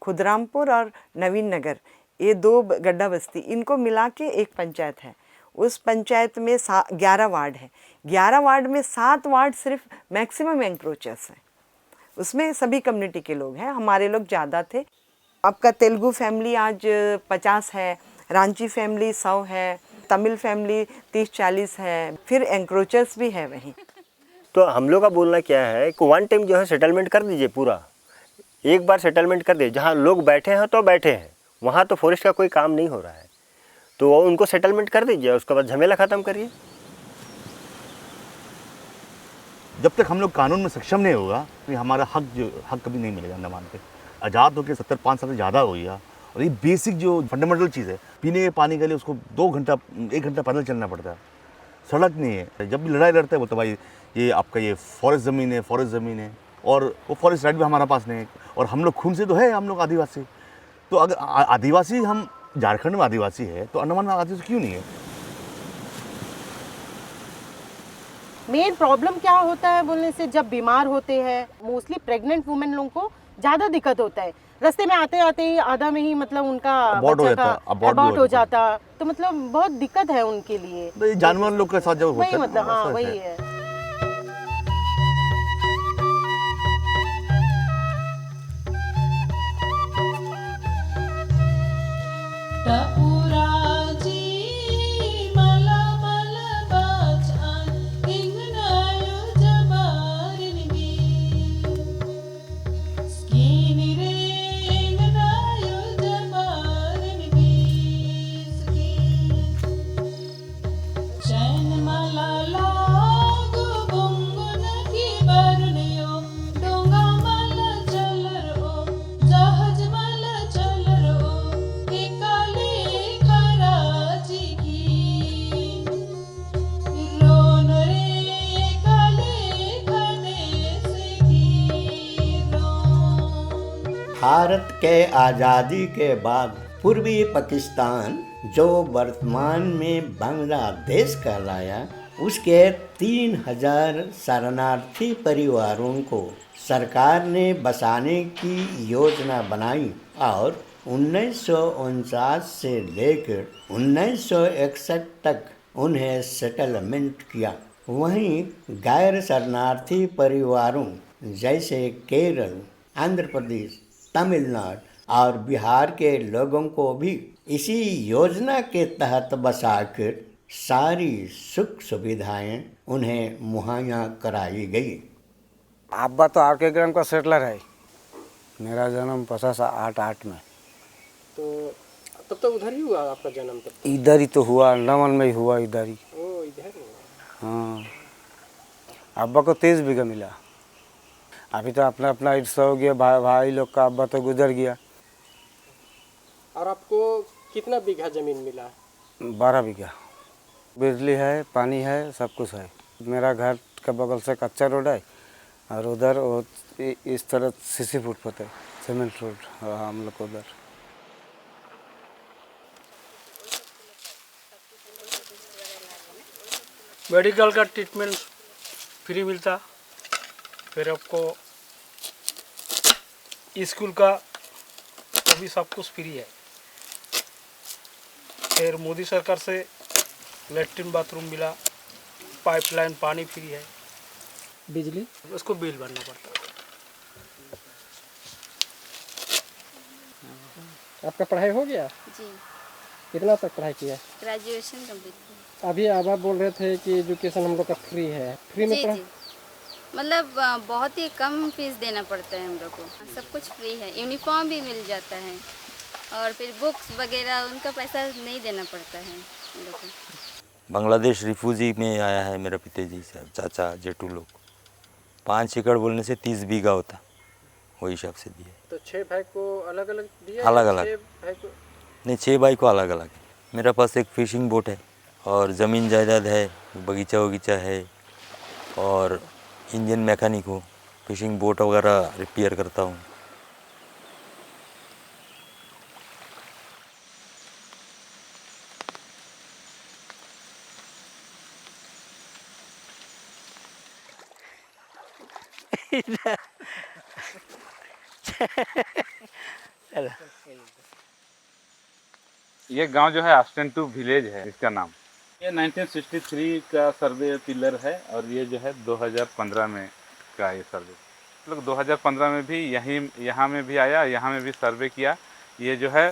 खुदरामपुर और नवीन नगर ये 2 गड्ढा बस्ती, इनको मिला के एक पंचायत है। उस पंचायत में 11 वार्ड है। 11 वार्ड में 7 वार्ड सिर्फ मैक्सिमम एंक्रोचर्स हैं, उसमें सभी कम्युनिटी के लोग हैं। हमारे लोग ज़्यादा थे। आपका तेलुगु फैमिली आज 50 है, रांची फैमिली 100 है, तमिल फैमिली 30-40 है, फिर एंक्रोचर्स भी है वहीं। तो हम लोग का बोलना क्या है कि 1 टाइम जो है सेटलमेंट कर दीजिए पूरा, एक बार सेटलमेंट कर दीजिए। जहाँ लोग बैठे हैं तो बैठे हैं, वहाँ तो फॉरेस्ट का कोई काम नहीं हो रहा है, तो उनको सेटलमेंट कर दीजिए, उसके बाद झमेला ख़त्म करिए। जब तक हम लोग कानून में सक्षम नहीं होगा तो हमारा हक कभी नहीं मिलेगा अंडमान पे। आज़ाद होकर 75 साल से ज़्यादा हो गया, और ये बेसिक जो फंडामेंटल चीज़ है, पीने के पानी के लिए उसको 1 घंटा पैदल चलना पड़ता है, सड़क नहीं है। जब भी लड़ाई लड़ता है बोलता भाई ये आपका ये फॉरेस्ट ज़मीन है, और वो फॉरेस्ट राइट भी हमारे पास नहीं है। और हम लोग खून से तो है, हम लोग आदिवासी। तो अगर आदिवासी, हम झारखंड में आदिवासी है, तो अंडमान में आदिवासी क्यों नहीं है? मेन प्रॉब्लम क्या होता है बोलने से, जब बीमार होते हैं, मोस्टली प्रेग्नेंट वुमेन लोगों को ज़्यादा दिक्कत होता है। रास्ते में आते आते ही आधा में ही मतलब उनका अबॉर्ट हो जाता, तो मतलब बहुत दिक्कत है उनके लिए। तो जानवर लोग के साथ जब होता है, मतलब हाँ वही है। भारत के आज़ादी के बाद पूर्वी पाकिस्तान जो वर्तमान में बांग्लादेश कहलाया, उसके 3000 शरणार्थी परिवारों को सरकार ने बसाने की योजना बनाई और 1949 से लेकर 1961 तक उन्हें सेटलमेंट किया। वहीं गैर शरणार्थी परिवारों जैसे केरल, आंध्र प्रदेश, तमिलनाडु और बिहार के लोगों को भी इसी योजना के तहत बसाकर सारी सुख सुविधाएं उन्हें मुहैया कराई गई। अब्बा तो आर के ग्राम का सेटलर है। मेरा जन्म 58 में। तो तब तो उधर ही हुआ आपका जन्म? तब इधर ही तो हुआ, अंडमान में ही हुआ, इधर ही। ओ, इधर हुआ। हाँ, अब्बा को 23 बीघा मिला। अभी तो अपना अपना हिस्सा हो गया। भाई लोग का अब्बा तो गुजर गया। और आपको कितना बीघा जमीन मिला? 12 बीघा। बिजली है, पानी है, सब कुछ है। मेरा घर के बगल से कच्चा रोड है और उधर इस तरह सीसी फुट पता है, सीमेंट रोड। हाँ, हम लोग उधर। मेडिकल का ट्रीटमेंट फ्री मिलता, फिर आपको स्कूल का अभी सब कुछ फ्री है। फिर मोदी सरकार से लेट्रिन बाथरूम मिला, पाइपलाइन पानी फ्री है। बिजली उसको बिल भरना पड़ता। आपका पढ़ाई हो गया? जी। कितना तक पढ़ाई किया? Graduation complete. अभी आप बोल रहे थे कि एजुकेशन हम लोग का फ्री है। फ्री में पढ़ा? मतलब बहुत ही कम फीस देना पड़ता है हम लोग को। सब कुछ फ्री है, यूनिफॉर्म भी मिल जाता है और फिर बुक्स वगैरह उनका पैसा नहीं देना पड़ता है हम लोग को। बांग्लादेश रिफ्यूजी में आया है मेरा पिताजी साहब, चाचा जेठू लोग। 5 एकड़ बोलने से 30 बीघा होता, वही हिसाब से दिए। तो 6 भाई को अलग अलग दिया? अलग अलग 6 भाई को नहीं, 6 भाई को अलग अलग। मेरा पास एक फिशिंग बोट है और ज़मीन जायदाद है, बगीचा वगीचा है और इंजन मैकेनिक हूँ, फिशिंग बोट वगैरह रिपेयर करता हूँ। ये गांव जो है आस्टेंटू विलेज है इसका नाम। ये 1963 का सर्वे पिलर है और ये जो है 2015 में का ये सर्वे। लोग 2015 में भी यहाँ में भी आया, यहाँ में भी सर्वे किया। ये जो है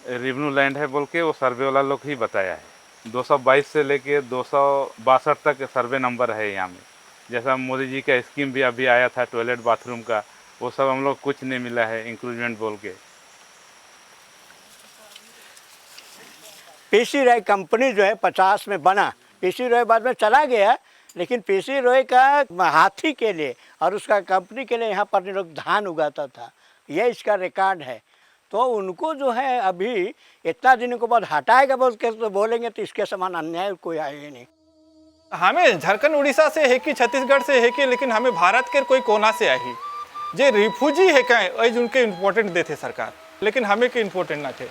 रेवेन्यू लैंड है बोल के वो सर्वे वाला लोग ही बताया है। 222 से लेके 262 तक सर्वे नंबर है यहाँ में। जैसा मोदी जी का स्कीम भी अभी आया था टॉयलेट बाथरूम का, वो सब हम लोग कुछ नहीं मिला है इंक्लूजमेंट बोल के। पीसी रॉय कंपनी जो है 50 में बना। पीसी रॉय बाद में चला गया, लेकिन पीसी रॉय का हाथी के लिए और उसका कंपनी के लिए यहाँ पर लोग धान उगाता था, ये इसका रिकॉर्ड है। तो उनको जो है अभी इतना दिनों के बाद हटाएगा बोल के तो बोलेंगे तो इसके समान अन्याय कोई आएगा नहीं। हमें झारखंड उड़ीसा से है कि छत्तीसगढ़ से है कि, लेकिन हमें भारत के कोई कोना से आई जे रिफ्यूजी है क्या उनके इम्पोर्टेंट देते सरकार, लेकिन हमें के इम्पोर्टेंट ना थे।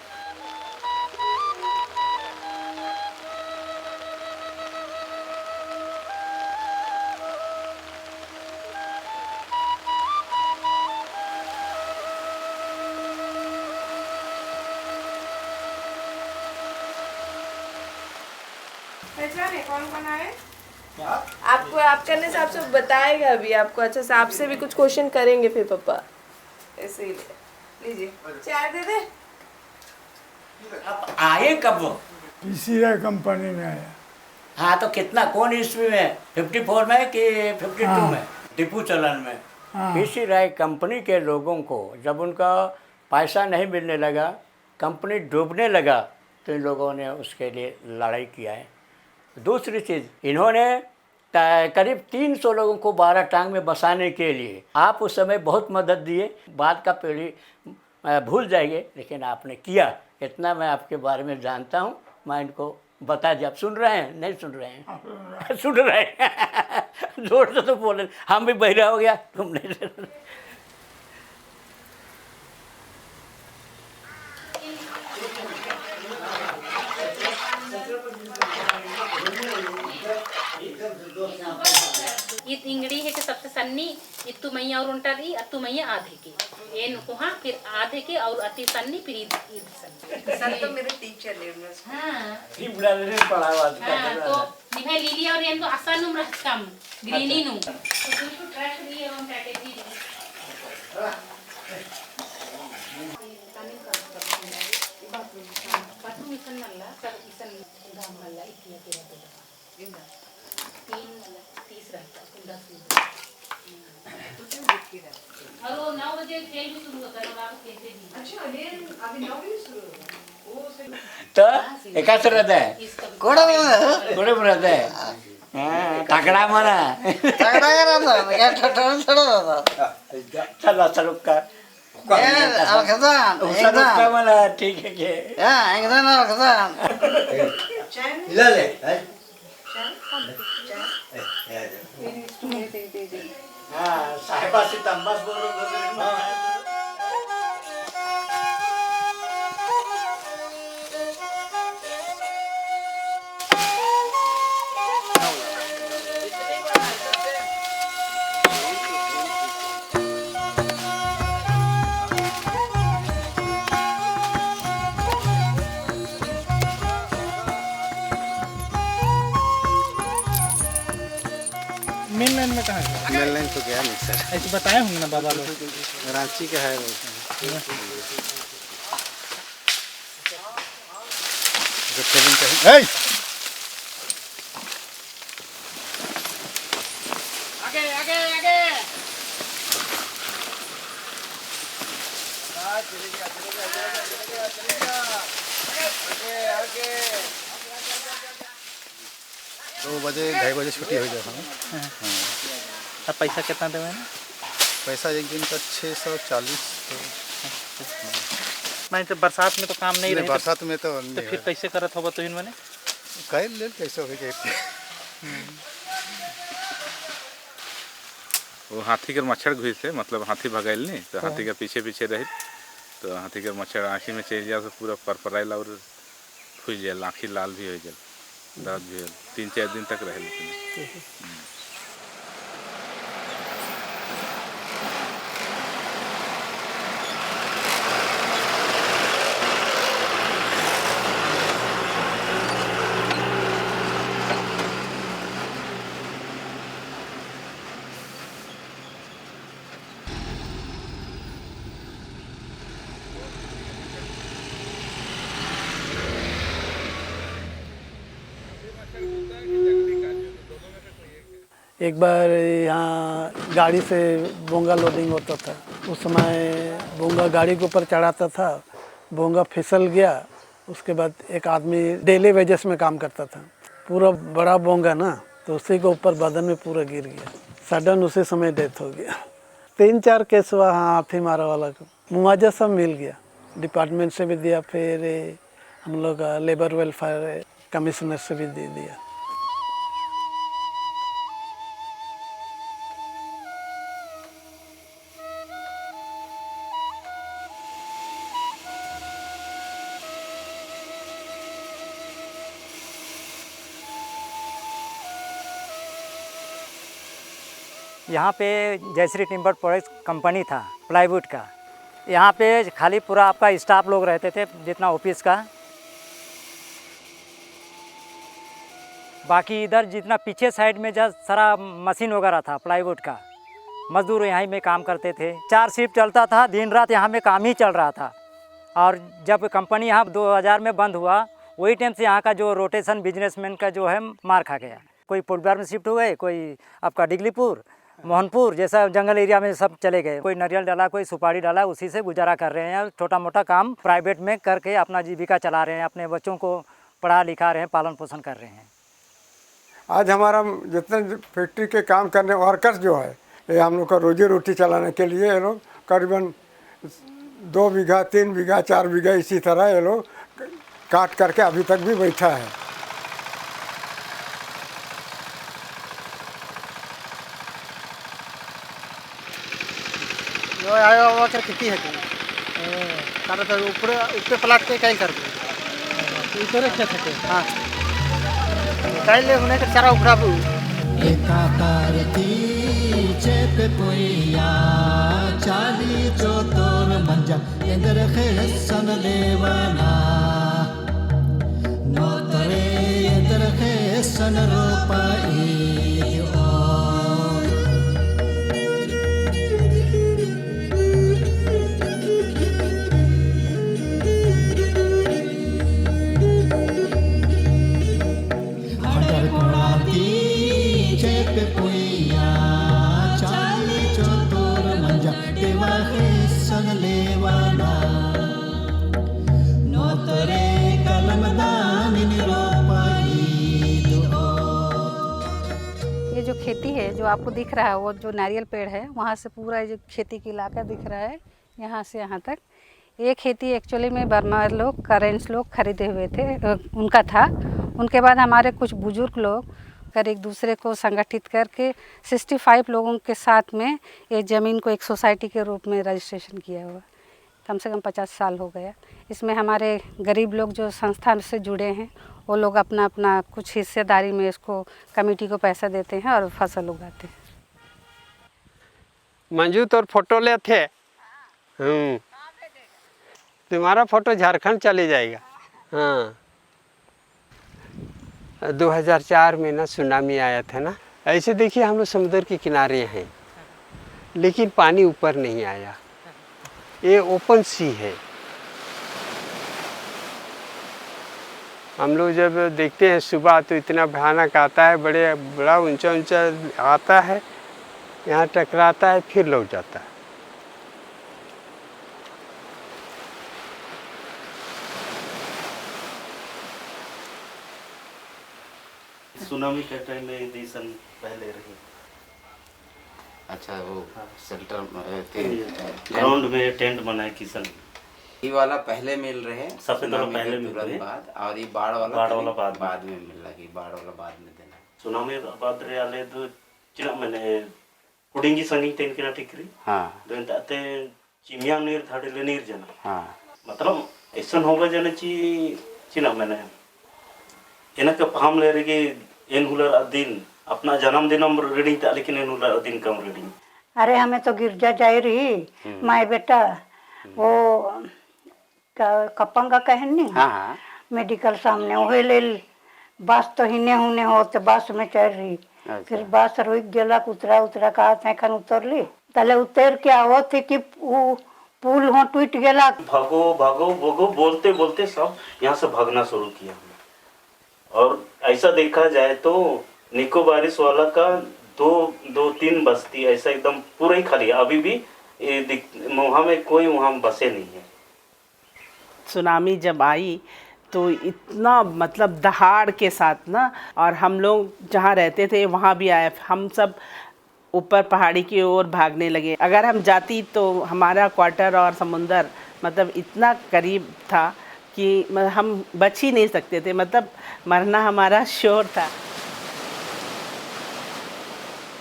पहचाने कौन बना है? आपको आप करने से आपसे बताएगा अभी आपको। अच्छा से आपसे भी कुछ क्वेश्चन करेंगे फिर पापा, इसीलिए लीजिए चाय दे दे। आप आए कब? पीसी रॉय कंपनी में आया। हाँ, तो कितना कौन ईस्वी में? 54 में कि 52 में? टिपू चलन में। पीसी रॉय कंपनी के लोगों को जब उनका पैसा नहीं मिलने लगा, कंपनी डूबने लगा, तो इन लोगों ने उसके लिए लड़ाई किया है। दूसरी चीज़, इन्होंने करीब 300 लोगों को 12 टांग में बसाने के लिए आप उस समय बहुत मदद दिए। बाद का पीढ़ी भूल जाएंगे, लेकिन आपने किया। इतना मैं आपके बारे में जानता हूँ, मैं इनको बता दिया। आप सुन रहे हैं? नहीं सुन रहे हैं? सुन रहे हैं। जोर से तो बोले, हम भी बहरा हो गया, तुम नहीं सुन रहे। इत इंगड़ी है कि सबसे सन्नी इतु मैया और उल्टा अतु मैया आधे की ये नुकुहा फिर आधे की और अति सन्नी फिर ईद सन्नी। सर तो मेरे टीचर ने हाँ पढ़ा हुआ हाँ तो निभाई लीली और ये तो आसान उम्र कम ग्रीनी नु तो कुछ ट्रैक ली और पैकेज दी बाथरूम इसन नल्ला सब इसन गांव नल्ला इतना तेरा तेरा 30 रहता 10 और वो 9 बजे खेल भी शुरू होता है और आप खेलते भी अच्छा अभी 9 बजे शुरू तो एकाच रहता है कोड़े में रहता है टाकड़ा मारा चलो चलो का मला ठीक है साहेबाशी तंबास बरोबर मेन लाइन में कहाँ है? मेन लाइन तो गया नहीं सर। ऐसे बताए होंगे ना बाबा लोग। रांची का है बोलते हैं। आगे आगे आगे दो बजे 2:30 बजे छुट्टी हो जाता है। अब पैसा कितना देवे ना? पैसा एक दिन का 640। मैं तो बरसात में तो काम नहीं रहे बरसात में तो फिर कैसे करत होगा तो इनमें कैल ले कैसे हो गए। वो हाथी के मच्छर घुस है मतलब हाथी भगाइल नहीं तो हाथी के पीछे पीछे रहे तो हाथी के मच्छर आँखी में चल जाए तो पूरा परपराइल और फूल जाए आँखी लाल भी हो जाए दर्द भी हो 3-4 दिन तक रहे लेकिन एक बार यहाँ गाड़ी से बोंगा लोडिंग होता था। उस समय बोंगा गाड़ी के ऊपर चढ़ाता था, बोंगा फिसल गया। उसके बाद एक आदमी डेली वेजेस में काम करता था, पूरा बड़ा बोंगा ना, तो उसी के ऊपर बदन में पूरा गिर गया। सडन उसी समय डेथ हो गया। 3-4 केस हुआ हाँ हाथी मारा वाला को। मुआवजा सब मिल गया, डिपार्टमेंट से भी दिया, फिर हम लोग लेबर वेलफेयर कमिश्नर से भी दे दिया। यहाँ पे जयश्री टिम्बर प्रोडक्ट्स कंपनी था प्लाईवुड का। यहाँ पे खाली पूरा आपका स्टाफ लोग रहते थे जितना ऑफिस का, बाकी इधर जितना पीछे साइड में जहाँ सारा मशीन वगैरह था प्लाईवुड का, मजदूर यहीं में काम करते थे। 4 शिफ्ट चलता था, दिन रात यहाँ में काम ही चल रहा था। और जब कंपनी यहाँ 2000 में बंद हुआ, वही टाइम से यहाँ का जो रोटेशन बिजनेसमैन का जो है मार खा गया। कोई पुलबार में शिफ्ट हो गए, कोई आपका डिगलीपुर, मोहनपुर जैसा जंगल एरिया में सब चले गए। कोई नारियल डाला, कोई सुपारी डाला, उसी से गुजारा कर रहे हैं। छोटा मोटा काम प्राइवेट में करके अपना जीविका चला रहे हैं, अपने बच्चों को पढ़ा लिखा रहे हैं, पालन पोषण कर रहे हैं। आज हमारा जितने फैक्ट्री के काम करने वर्कर्स जो है, ये हम लोग का रोजी रोटी चलाने के लिए ये लोग करीबन 2 बीघा, 3 बीघा, 4 बीघा इसी तरह ये लोग काट करके अभी तक भी बैठा है। आया किती है कारण तर उपरे प्लाट के काही करते इतर खेत है हां काय ले होने का सारा उपरा चेप पुया चाली चोतोर मंजा इंदर खेसन देवाना नोतरे इंदर खेसन रोपाई ये जो खेती है जो आपको दिख रहा है वो जो नारियल पेड़ है वहाँ से पूरा जो खेती का इलाका दिख रहा है यहाँ से यहाँ तक। ये खेती एक्चुअली में बर्मा लोग करेंट्स लोग खरीदे हुए थे उनका था। उनके बाद हमारे कुछ बुजुर्ग लोग कर एक दूसरे को संगठित करके 65 लोगों के साथ में ये ज़मीन को एक सोसाइटी के रूप में रजिस्ट्रेशन किया हुआ। कम से कम 50 साल हो गया। इसमें हमारे गरीब लोग जो संस्था से जुड़े हैं वो लोग अपना अपना कुछ हिस्सेदारी में इसको कमेटी को पैसा देते हैं और फसल उगाते हैं। मंजू तोर फोटो ले थे तुम्हारा फोटो झारखंड चले जाएगा। हाँ 2004 में ना सुनामी आया था ना। ऐसे देखिए हम लोग समुद्र के किनारे हैं लेकिन पानी ऊपर नहीं आया। ये ओपन सी है। हम लोग जब देखते हैं सुबह तो इतना भयानक आता है, बड़ा ऊंचा ऊंचा आता है, यहाँ टकराता है फिर लौट जाता है। सुनामी के टाइम में एडिशन पहले रही। अच्छा वो शेल्टर ग्राउंड में टेंट बनाए किसान। ये वाला पहले मिल रहे सबसे पहले मिल रहे बाद और ये बाढ़ वाला बाद में मिल रहा है। बाढ़ वाला बाद में देना सुनामी बाद रे आले तो चिना मैंने कुडिंगी संगी टेन किना टिकरी। हां दोन ताते चिमिया नीर धाड़े ले नीर जना। हां मतलब ऐसा होगा जने ची चिना मैंने इना का हम ले रही इन हुलर दिन अपना जन्मदिन हम रेडी था लेकिन इन हुलर दिन कम रेडी। अरे हमें तो गिरजा जाए रही माए बेटा वो कपंगा कहन नहीं। हाँ मेडिकल सामने वही ले बस तो हिने हुने हो तो बस में चढ़ रही। फिर बस रुक गया उतरा कहा था उतर ली तले उतर के आवो थे कि वो पुल हो टूट गया। भागो भागो भागो बोलते बोलते सब यहाँ से भागना शुरू किया हमने। और ऐसा देखा जाए तो निकोबारिस वाला का दो तीन बस्ती ऐसा एकदम पूरा ही खाली। अभी भी वहाँ में कोई वहाँ बसे नहीं है। सुनामी जब आई तो इतना मतलब दहाड़ के साथ ना, और हम लोग जहाँ रहते थे वहाँ भी आए। हम सब ऊपर पहाड़ी की ओर भागने लगे। अगर हम जाती तो हमारा क्वार्टर और समुंदर मतलब इतना करीब था कि हम बच ही नहीं सकते थे। मतलब मरना हमारा श्योर था।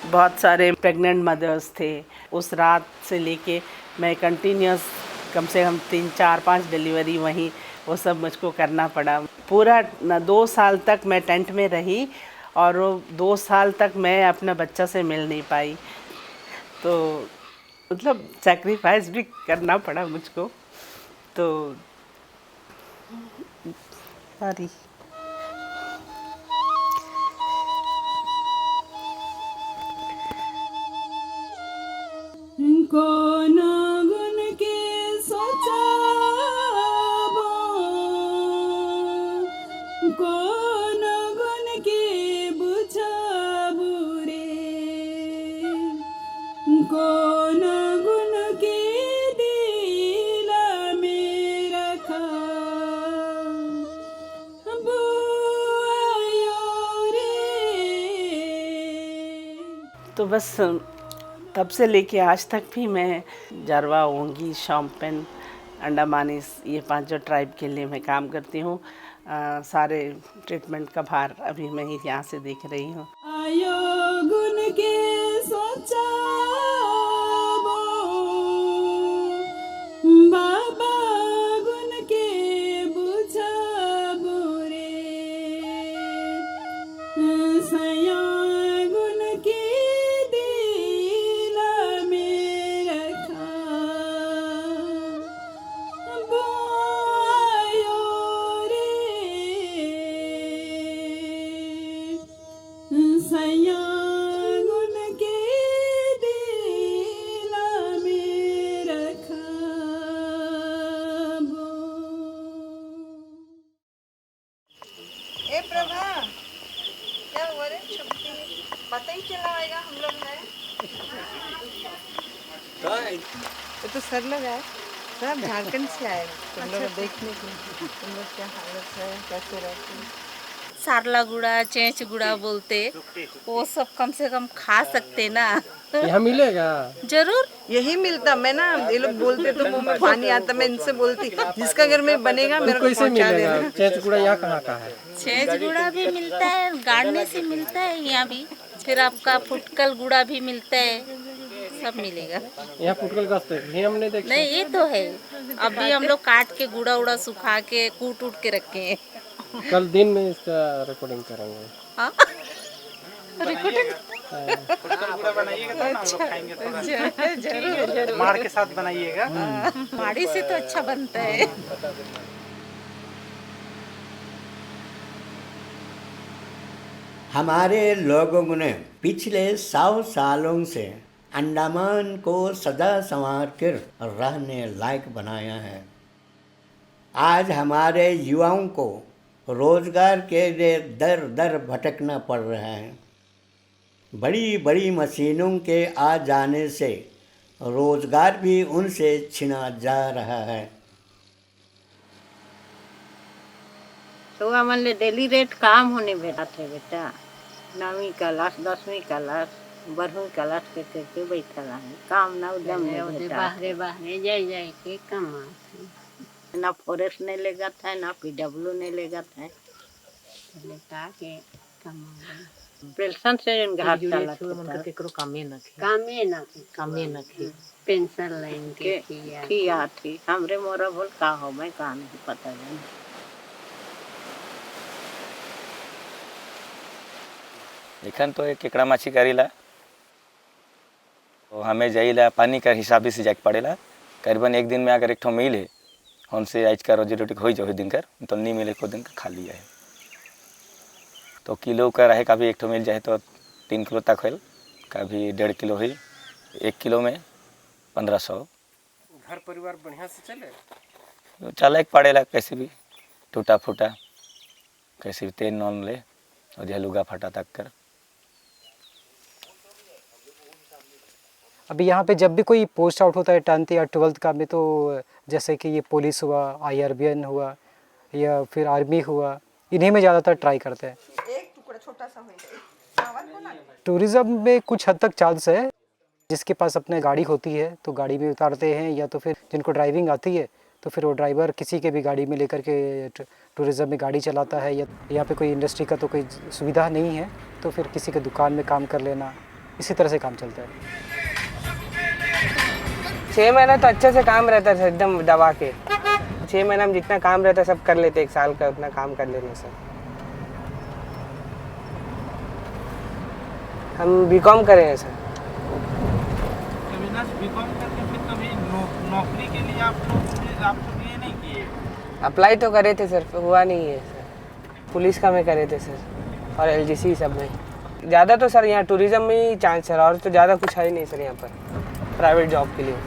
बहुत सारे प्रेग्नेंट मदर्स थे। उस रात से लेके मैं कंटिन्यूस कम से कम 3, 4, 5 डिलीवरी वहीं वो सब मुझको करना पड़ा। पूरा 2 साल तक मैं टेंट में रही और वो 2 साल तक मैं अपना बच्चा से मिल नहीं पाई। तो मतलब सैक्रिफाइस भी करना पड़ा मुझको। तो सॉरी। कौन गुण के सोचाबो कौन गुण के बुझाबो रे कौन गुण के दिला में रखा तो बस तब से लेके आज तक भी मैं जारवा, ओंगी, शॉम्पेन, अंडमानीस ये 5 ट्राइब के लिए मैं काम करती हूँ। सारे ट्रीटमेंट का भार अभी मैं ही यहाँ से देख रही हूँ। आयो गुण के सोचाबो बाबा गुण के बुझाबो रे सया गुण के ये तो सर लोग आए, सब झारखंड से आए तुम लोग देखने के लिए, तुम लोग क्या हालत है, कैसे रहते हैं। सारला गुड़ा, चेंच गुड़ा बोलते, वो सब कम से कम खा सकते ना। यहाँ मिलेगा जरूर, यही मिलता। मैं ना ये लोग बोलते तो मुंह में पानी आता, मैं इनसे बोलती जिसका घर में बनेगा मेरे को कैसे पहुंचा मिलेगा? देना। चेंच गुड़ा यहाँ कहाँ का है? छेज गुड़ा भी मिलता है, गाड़ने से मिलता है यहाँ भी, फिर आपका फुटकल गुड़ा भी मिलता है, सब मिलेगा। यहाँ फुटकल गश्त है, हम नहीं देखते। नहीं, ये तो है, अभी हम लोग काट के गुड़ा उड़ा सुखा के कूट उट के रखे हैं। कल दिन में इसका रिकॉर्डिंग करेंगे। हाँ? रिकॉर्डिंग अच्छा, जरूर माड़ के साथ बनाइएगा। माड़ी से तो अच्छा बनता है। हमारे लोगों ने पिछले 100 सालों से अंडमान को सदा संवार कर रहने लायक बनाया है। आज हमारे युवाओं को रोजगार के लिए दर दर भटकना पड़ रहा है। बड़ी बड़ी मशीनों के आ जाने से रोजगार भी उनसे छिना जा रहा है। तो हमारे डेली रेट काम होने बैठा थे बेटा, 9वीं क्लास 10वीं क्लास 12वीं क्लास के करके बैठा रहे, काम ना उद्यम नहीं बाहरे बाहरे जाए के कमा, ना फॉरेस्ट नहीं लेगा था, ना PW नहीं लेगा था, लेता के कमा पेंशन से घर चला था, केकरो कामे ना की पेंशन लाइन के किया थी। हमरे मोरा बोल का हो मैं का नहीं पता नहीं। लेखन तो एक केकड़ा माछी करीला, तो हमें जाइला पानी का हिसाब से जाके पड़ेला। करीबन एक दिन में अगर एक ठो मिले उनसे आज का रोजी रोटी हो जाओ दिन कर, तो नहीं मिले को दिन का खा लिया है। तो किलो का रहे, कभी एक ठो मिल जाए तो 3 किलो तक है, कभी 1.5 किलो हुई, 1 किलो में 1500। घर परिवार बढ़िया से चले, तो चला एक पड़ेला, कैसे भी टूटा फूटा कैसे भी तेल नॉन ले और यह लुगा फटा तक कर। अभी यहाँ पे जब भी कोई पोस्ट आउट होता है 10th या 12th का में, तो जैसे कि ये पुलिस हुआ, IRBN हुआ या फिर आर्मी हुआ, इन्हीं में ज़्यादातर ट्राई करते हैं। एक टुकड़ा छोटा सा टूरिज़्म में कुछ हद तक चांस है, जिसके पास अपने गाड़ी होती है तो गाड़ी में उतारते हैं, या तो फिर जिनको ड्राइविंग आती है तो फिर वो ड्राइवर किसी के भी गाड़ी में लेकर के टूरिज़्म में गाड़ी चलाता है। या यहाँ पे कोई इंडस्ट्री का तो कोई सुविधा नहीं है तो फिर किसी के दुकान में काम कर लेना, इसी तरह से काम चलता है। 6 महीना तो अच्छे से काम रहता है एकदम दबा के, 6 महीना में जितना काम रहता है सब कर लेते, 1 साल का उतना काम कर लेने से। हम BCom करे हैं सर। अविनाश, BCom करके फिर कभी नौकरी के लिए आप लोग ये नहीं किए? अप्लाई तो करे थे सर, हुआ नहीं है सर। पुलिस का में करे थे सर, और LGC सब में। ज़्यादा तो सर यहाँ टूरिज़्म में ही चांस है, और तो ज़्यादा कुछ है ही नहीं सर यहाँ पर प्राइवेट जॉब के लिए।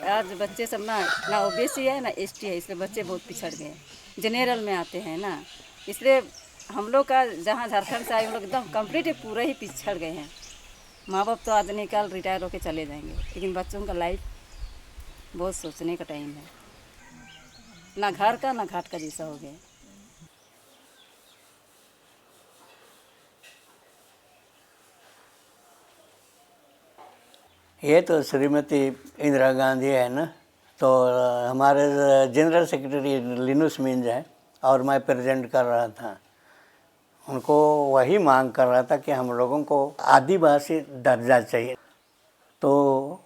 आज बच्चे सब ना OBC है ना ST है, इसलिए बच्चे बहुत पिछड़ गए हैं, जनरल में आते हैं ना, इसलिए हम लोग का जहाँ झारखंड से आए हम लोग एकदम कम्प्लीट पूरे ही पिछड़ गए हैं। माँ बाप तो आज निकाल रिटायर होके चले जाएंगे, लेकिन बच्चों का लाइफ बहुत सोचने का टाइम है, ना घर का ना घाट का जैसा हो गया। ये तो श्रीमती इंदिरा गांधी है ना, तो हमारे जनरल सेक्रेटरी लिनुस मिंज है और मैं प्रेजेंट कर रहा था। उनको वही मांग कर रहा था कि हम लोगों को आदिवासी दर्जा चाहिए। तो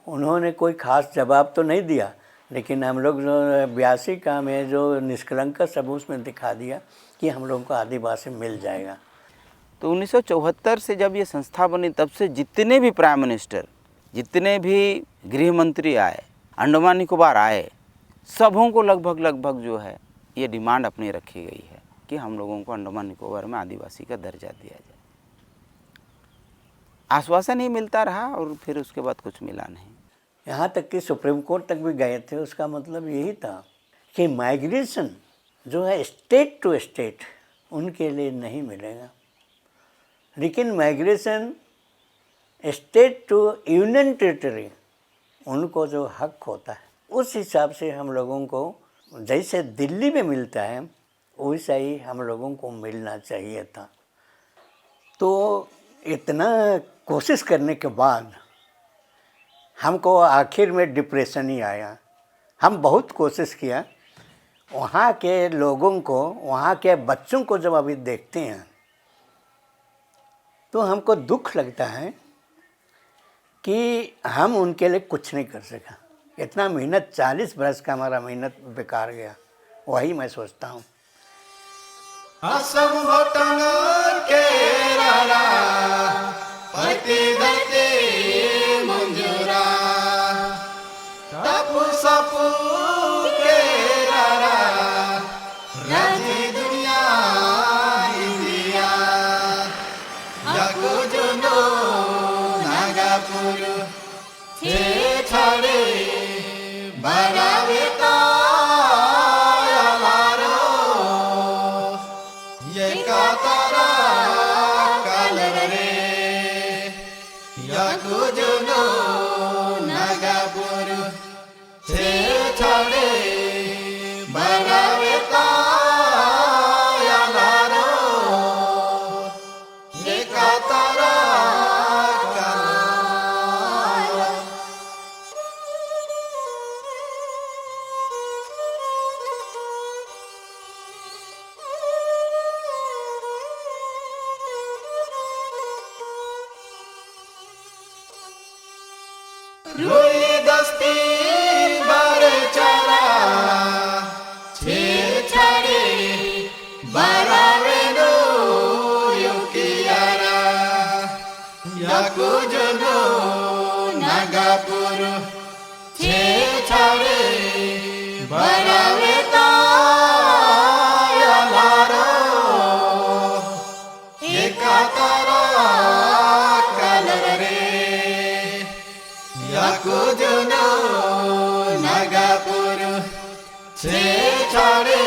उन्होंने कोई ख़ास जवाब तो नहीं दिया, लेकिन हम लोग जो 82 का में जो निष्कलंक सबूत में दिखा दिया कि हम लोगों को आदिवासी मिल जाएगा। तो 1974 से जब ये संस्था बनी तब से जितने भी प्राइम मिनिस्टर, जितने भी गृह मंत्री आए, अंडमान निकोबार आए, सबों को लगभग जो है ये डिमांड अपनी रखी गई है कि हम लोगों को अंडमान निकोबार में आदिवासी का दर्जा दिया जाए। आश्वासन ही मिलता रहा और फिर उसके बाद कुछ मिला नहीं। यहाँ तक कि सुप्रीम कोर्ट तक भी गए थे। उसका मतलब यही था कि माइग्रेशन जो है स्टेट टू स्टेट उनके लिए नहीं मिलेगा, लेकिन migration state to union territory उनको जो हक होता है उस हिसाब से हम लोगों को जैसे दिल्ली में मिलता है वैसा ही हम लोगों को मिलना चाहिए था। तो इतना कोशिश करने के बाद हमको आखिर में डिप्रेशन ही आया। हम बहुत कोशिश किया, वहाँ के लोगों को, वहाँ के बच्चों को जब अभी देखते हैं तो हमको दुख लगता है कि हम उनके लिए कुछ नहीं कर सका। इतना मेहनत 40 बरस का हमारा मेहनत बेकार गया, वही मैं सोचता हूँ। असम होटन के रारा पति धरती मंजूरा टापू सापू के रारा राजी दुनिया इंडिया याको जुनो नागापुर छे छाड़े बरावेता रोई दस्ती बारे चारा छे छाड़े बारावे नो युकियारा याको जनो नागापुर छे छाड़े बारावे तायालारो एकातारा कलरे याको जनो नागापुर छे छाड़े